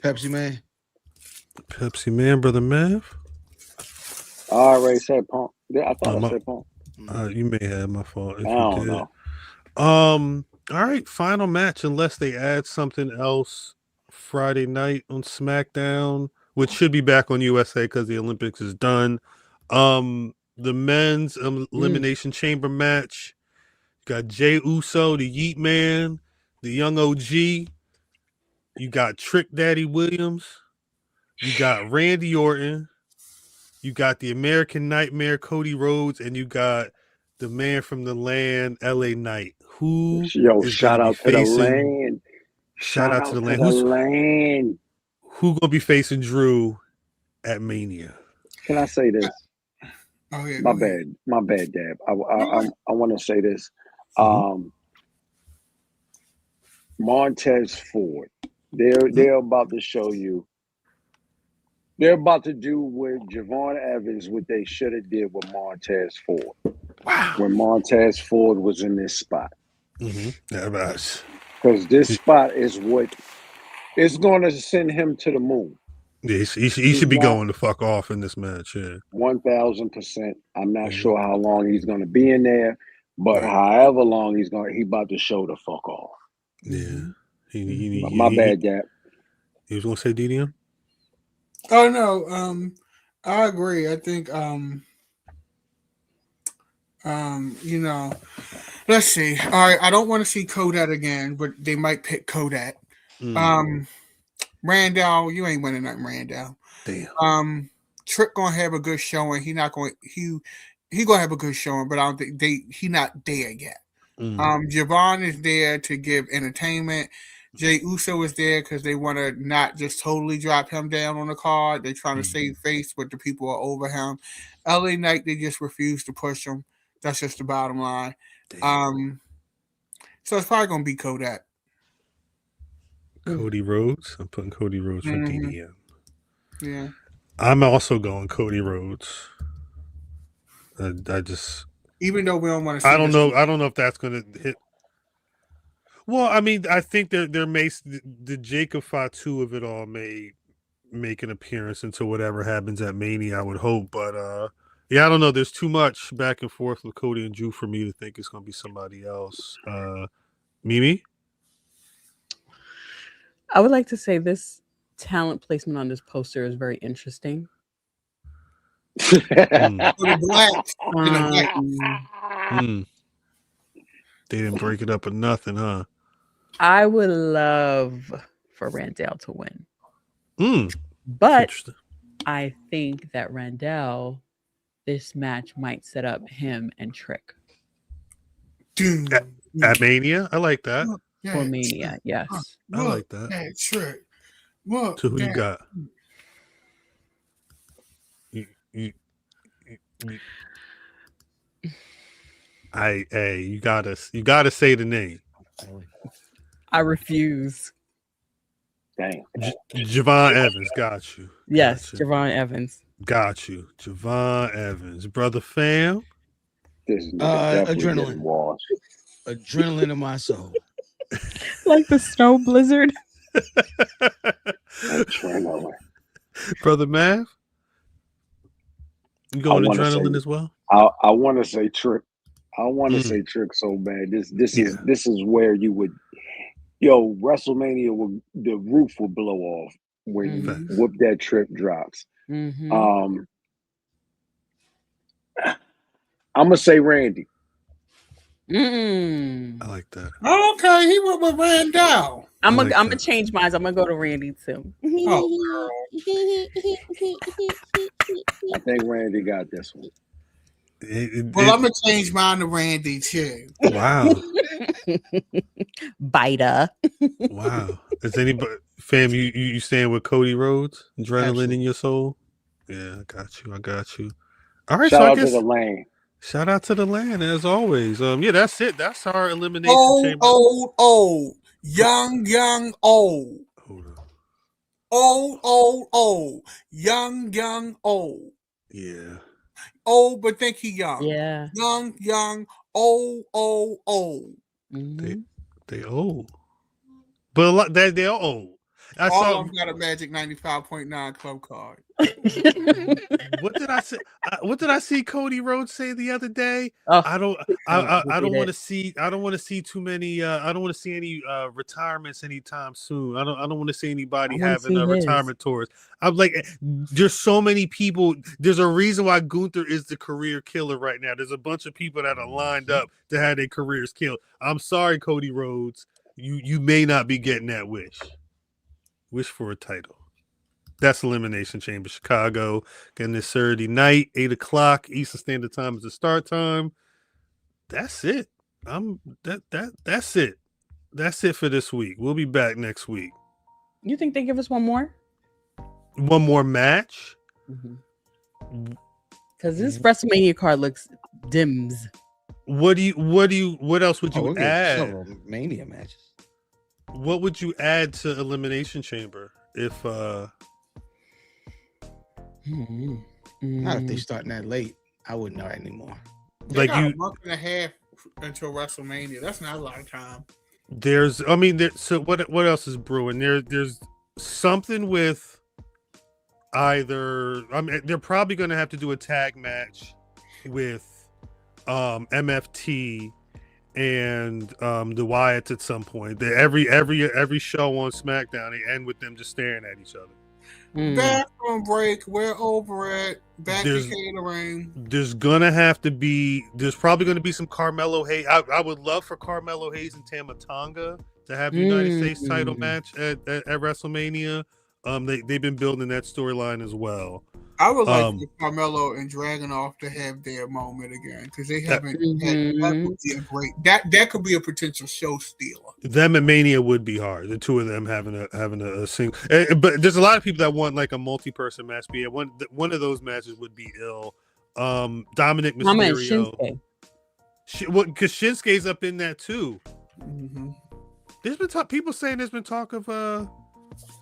Pepsi Man. Pepsi Man, Brother Mav? I already said Punk. I thought I said Punk. You may have my fault. I don't know. All right, final match, unless they add something else Friday night on SmackDown, which should be back on USA because the Olympics is done. The men's Elimination Chamber match. Got Jey Uso, the Yeet Man, the Young OG. You got Trick Daddy Williams. You got Randy Orton. You got the American Nightmare, Cody Rhodes, and you got the man from the land, LA Knight. Who is shout out to the land. Shout out to the land. Who gonna be facing Drew at Mania? Can I say this? Oh, yeah, my bad, Dab. I want to say this. Montez Ford. They're about to show you. They're about to do with Javon Evans what they should have did with Montez Ford. Wow. When Montez Ford was in this spot. Because this spot is what is going to send him to the moon. Yeah, he should be going the fuck off in this match. Yeah, 1,000%. I'm not sure how long he's going to be in there, but however long he about to show the fuck off. Yeah, my bad, Gap. He was going to say DDM. Oh no, I agree. I think let's see. All right, I don't want to see Kodak again, but they might pick Kodak. Randall, you ain't winning nothing, Randall. Damn. Trick gonna have a good showing. He gonna have a good showing, but I don't think he not there yet. Javon is there to give entertainment. Jey Uso is there because they want to not just totally drop him down on the card. They're trying to save face, but the people are over him. LA Knight, they just refuse to push him. That's just the bottom line. So it's probably gonna be Kodak. Cody Rhodes. I'm putting Cody Rhodes for DDM. Yeah. I'm also going Cody Rhodes. I just, even though we don't want to see I don't know if that's going to hit. Well, I mean, I think there may the Jacob Fatu of it all may make an appearance into whatever happens at Mania, I would hope. But yeah, I don't know. There's too much back and forth with Cody and Drew for me to think it's going to be somebody else. Mimi? I would like to say this talent placement on this poster is very interesting. They didn't break it up or nothing, huh? I would love for Randall to win. But I think that Randall, this match might set up him and Trick. At Mania? I like that. For Mania, yes. I like that. Trick. So who you got? You gotta say the name. I refuse. Damn. Javon Evans, got you. Yes, Javon Evans. Got you. Javon Evans. Brother Fam. This is definitely adrenaline. washed. Adrenaline in my soul. Like the snow blizzard. Adrenaline. Brother Mav. You going adrenaline as well? I want to say Trick. I want to say Trick so bad. This is where you would, WrestleMania the roof will blow off when you whoop that Trick drops. Mm-hmm. I'm gonna say Randy. I like that. Okay, he went with Randall. I'm gonna change mine. I'm gonna go to Randy too. Oh, I think Randy got this one. Well, I'm gonna change mine to Randy too. Wow. Biter. Wow. Is anybody, fam, you staying with Cody Rhodes? Adrenaline Absolutely. in your soul? Yeah, I got you. All right, Shout so I out guess to the lane. shout out to the land as always. Yeah, that's it. That's our elimination chamber. Old, young, old. Hold on. Old, young, old. Yeah. Old, but think he young. Yeah. Young, old. Mm-hmm. They old, but they're old. I All saw. of them got a Magic 95.9 club card. What did I say? What did I see Cody Rhodes say the other day? Oh, I don't want to see. I don't want to see too many. I don't want to see any retirements anytime soon. I don't want to see anybody having retirement tours. I'm like, there's so many people. There's a reason why Gunther is the career killer right now. There's a bunch of people that are lined up to have their careers killed. I'm sorry, Cody Rhodes. You may not be getting that wish. Wish for a title. That's Elimination Chamber Chicago. Again, this Saturday night, 8:00 Eastern Standard Time is the start time. That's it. That's it. That's it for this week. We'll be back next week. You think they give us one more? One more match? Because this WrestleMania card looks dims. What else would you add? Several Mania matches. What would you add to Elimination Chamber if Not if they starting that late. I wouldn't know anymore. They got a month and a half until WrestleMania. That's not a lot of time. So what else is brewing? There's something with either. They're probably going to have to do a tag match with MFT and the Wyatts at some point. Every show on SmackDown, they end with them just staring at each other. Bathroom break. We're over it. Back to catering. There's probably going to be some Carmelo Hayes. I would love for Carmelo Hayes and Tama Tonga to have the United States title match at WrestleMania. They've been building that storyline as well. I would like for Carmelo and Dragunov to have their moment again because they haven't. That would be a great. That could be a potential show stealer. Them and Mania would be hard. The two of them having a single. But there's a lot of people that want like a multi-person match. One of those matches would be ill. Dominic Mysterio. Because Shinsuke's up in that too. There's been people saying there's been talk of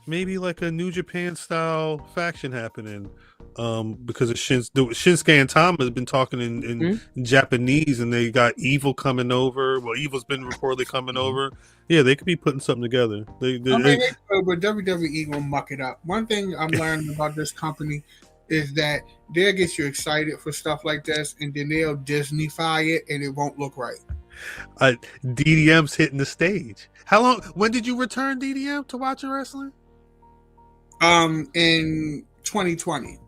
maybe like a New Japan style faction happening. Because of Shinsuke and Tama has been talking in Japanese, and they got Evil coming over. Well, Evil's been reportedly coming over. Yeah, they could be putting something together. They could, but WWE gonna muck it up. One thing I'm learning about this company is that they'll get you excited for stuff like this, and then they'll Disney-fy it, and it won't look right. DDM's hitting the stage. How long? When did you return DDM to watching wrestling? In 2020.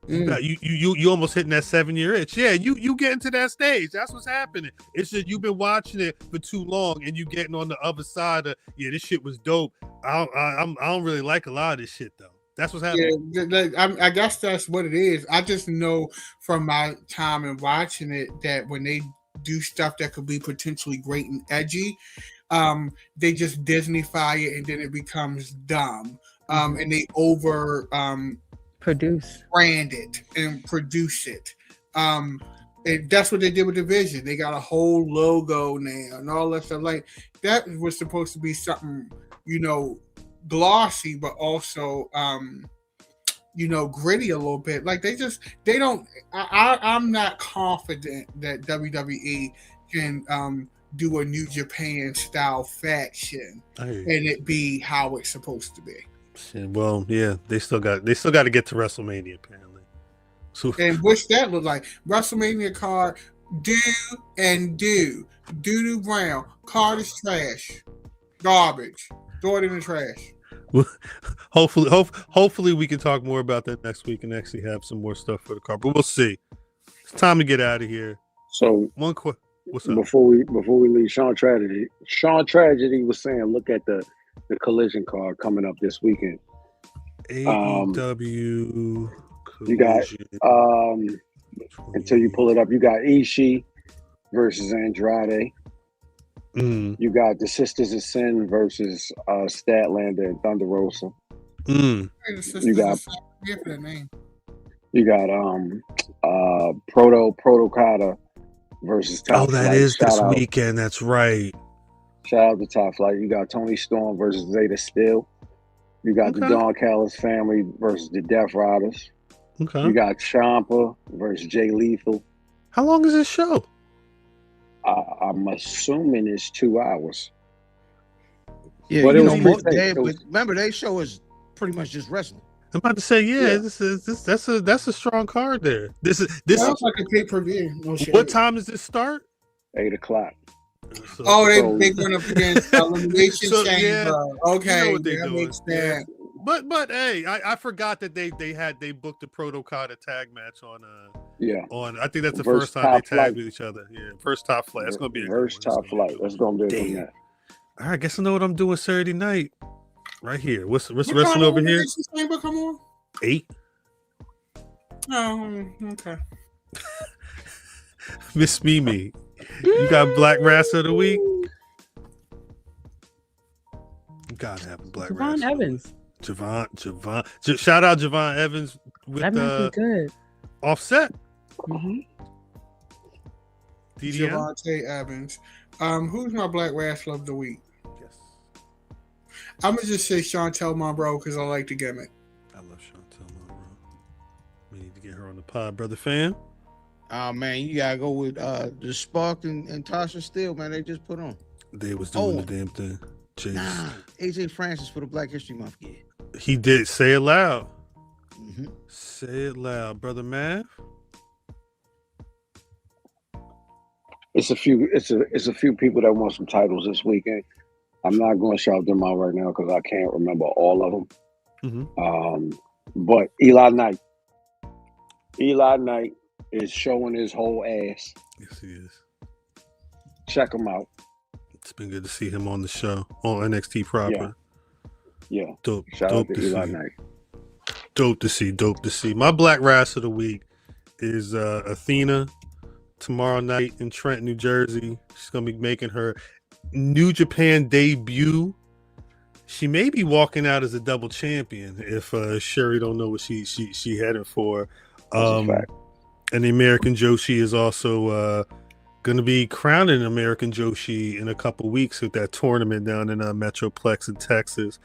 You almost hitting that 7-year itch. Yeah, you getting to that stage. That's what's happening. It's just you've been watching it for too long, and you getting on the other side of this shit was dope. I don't really like a lot of this shit though. That's what's happening. Yeah, I guess that's what it is. I just know from my time and watching it that when they do stuff that could be potentially great and edgy, they just Disney-fy it, and then it becomes dumb. And they brand it and produce it. And that's what they did with the Vision. They got a whole logo now and all that stuff. Like that was supposed to be something, glossy, but also gritty a little bit. Like they don't. I'm not confident that WWE can do a New Japan style faction and it be how it's supposed to be. Well, yeah, they still got to get to WrestleMania apparently. So, and what's that look like? WrestleMania card, Doo Brown, card is trash, garbage. Throw it in the trash. Well, hopefully we can talk more about that next week and actually have some more stuff for the card. But we'll see. It's time to get out of here. So what's up? Before we leave, Sean Tragedy was saying, look at the collision card coming up this weekend. AEW. You got until you pull it up, you got Ishii versus Andrade. You got the Sisters of Sin versus Statlander and Thunder Rosa. You got Proto Kata versus Top Flight. That is this weekend. That's right. Shout out to Top Flight. You got Tony Storm versus Zeta Steel. You got the Don Callis family versus the Death Riders. Okay. You got Ciampa versus Jay Lethal. How long is this show? I'm assuming it's 2 hours. Yeah, but remember, their show is pretty much just wrestling. I'm about to say, that's a strong card there. This sounds like a pay-per-view. What time does this start? 8:00. They went up against Elimination Chamber. Yeah, okay, you know what they're doing. Makes sense. But hey, I forgot that they booked the Proto Kata tag match on I think that's the first time they tagged with each other. Yeah, first Top Flight. It's gonna be first Top Flight. That's gonna be a good match. All right, I guess I know what I'm doing Saturday night. Right here. What's wrestling over here? Come on. 8. Oh, okay. Miss Mimi, you got Black Rasslin of the week. You gotta have a Black Javon Rasslin. Evans. Javon. Shout out Javon Evans with that match good. Offset. Mm-hmm. Javante Evans. Who's my Black Rasslin of the week? Yes. I'm gonna just say Chantel Monroe because I like the gimmick. I love Chantel Monroe. We need to get her on the pod, brother fan. Oh man, you gotta go with the Spark and Tasha Steele, man. They just put on. They was doing the damn thing. Jeez. Nah, AJ Francis for the Black History Month kid. He did. Say it loud. Mm-hmm. Say it loud, brother Mav. It's a few people that want some titles this weekend. I'm not going to shout them out right now because I can't remember all of them. Mm-hmm. But Eli Knight is showing his whole ass. Yes, he is. Check him out. It's been good to see him on the show on NXT proper. Yeah. Dope. Shout dope out to Eli Knight. Dope to see. My Black Rasslin of the week is Athena tomorrow night in Trenton, New Jersey. She's gonna be making her New Japan debut. She may be walking out as a double champion if Sherry don't know what she heading for. And the American Joshi is also going to be crowning American Joshi in a couple weeks with that tournament down in Metroplex in Texas.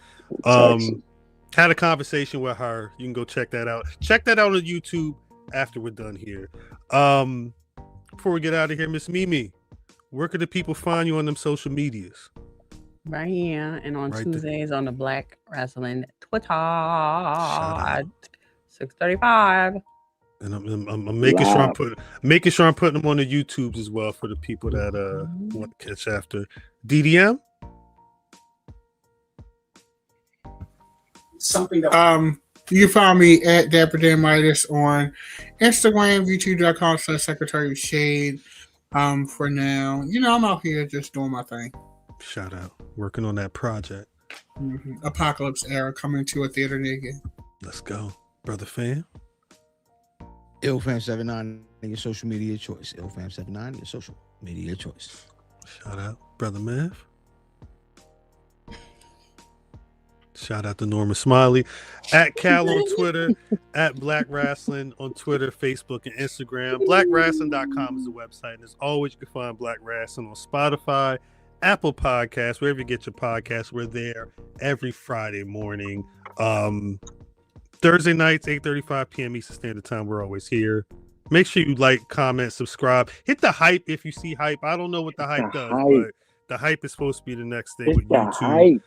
Had a conversation with her. You can go check that out. Check that out on YouTube after we're done here. Before we get out of here, Miss Mimi, where could the people find you on them social medias? Right here and on Tuesdays there. On the Black Rasslin Twitter at 6:35. And I'm making sure I'm putting them on the YouTubes as well for the people that want to catch after. DDM? Something that you can find me at Dapper Damitis on Instagram, youtube.com/Secretary of Shade. For now, I'm out here just doing my thing. Shout out, working on that project. Mm-hmm. Apocalypse Era coming to a theater near you. Let's go, brother fan. IllFam79, your social media choice. IllFam79, your social media choice. Shout out, brother Mav. Shout out to Norman Smiley. At Cal on Twitter. At Black Rasslin on Twitter, Facebook, and Instagram. BlackRasslin.com is the website. And as always, you can find Black Rasslin on Spotify, Apple Podcasts, wherever you get your podcasts. We're there every Friday morning. Thursday nights, 8:35 p.m. Eastern Standard Time. We're always here. Make sure you like, comment, subscribe. Hit the hype if you see hype. I don't know what the hype does, but the hype is supposed to be the next thing with YouTube.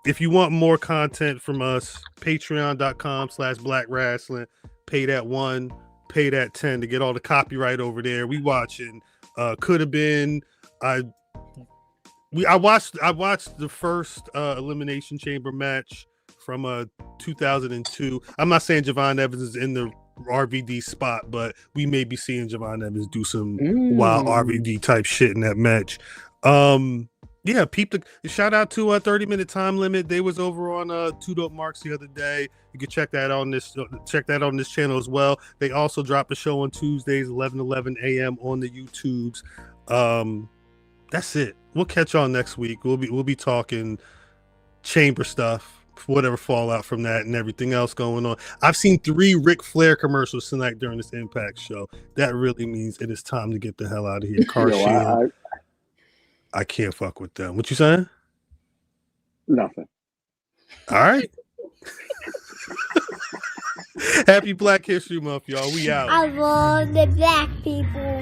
If you want more content from us, patreon.com/Black Rasslin. Pay that $1, pay that $10 to get all the copyright over there. We watching Could Have Been. I watched the first Elimination Chamber match from 2002. I'm not saying Javon Evans is in the RVD spot, but we may be seeing Javon Evans do some wild RVD type shit in that match. Yeah, shout out to 30-minute time limit. They was over on Two Dope Marks the other day. You can check that on this channel as well. They also drop a show on Tuesdays 11 a.m. on the YouTubes. That's it. We'll catch y'all next week. We'll be talking chamber stuff, whatever fallout from that and everything else going on. I've seen 3 Ric Flair commercials tonight during this Impact show. That really means it is time to get the hell out of here. Car Shield. I can't fuck with them. What you saying? Nothing. All right. Happy Black History Month, y'all. We out. I love the black people.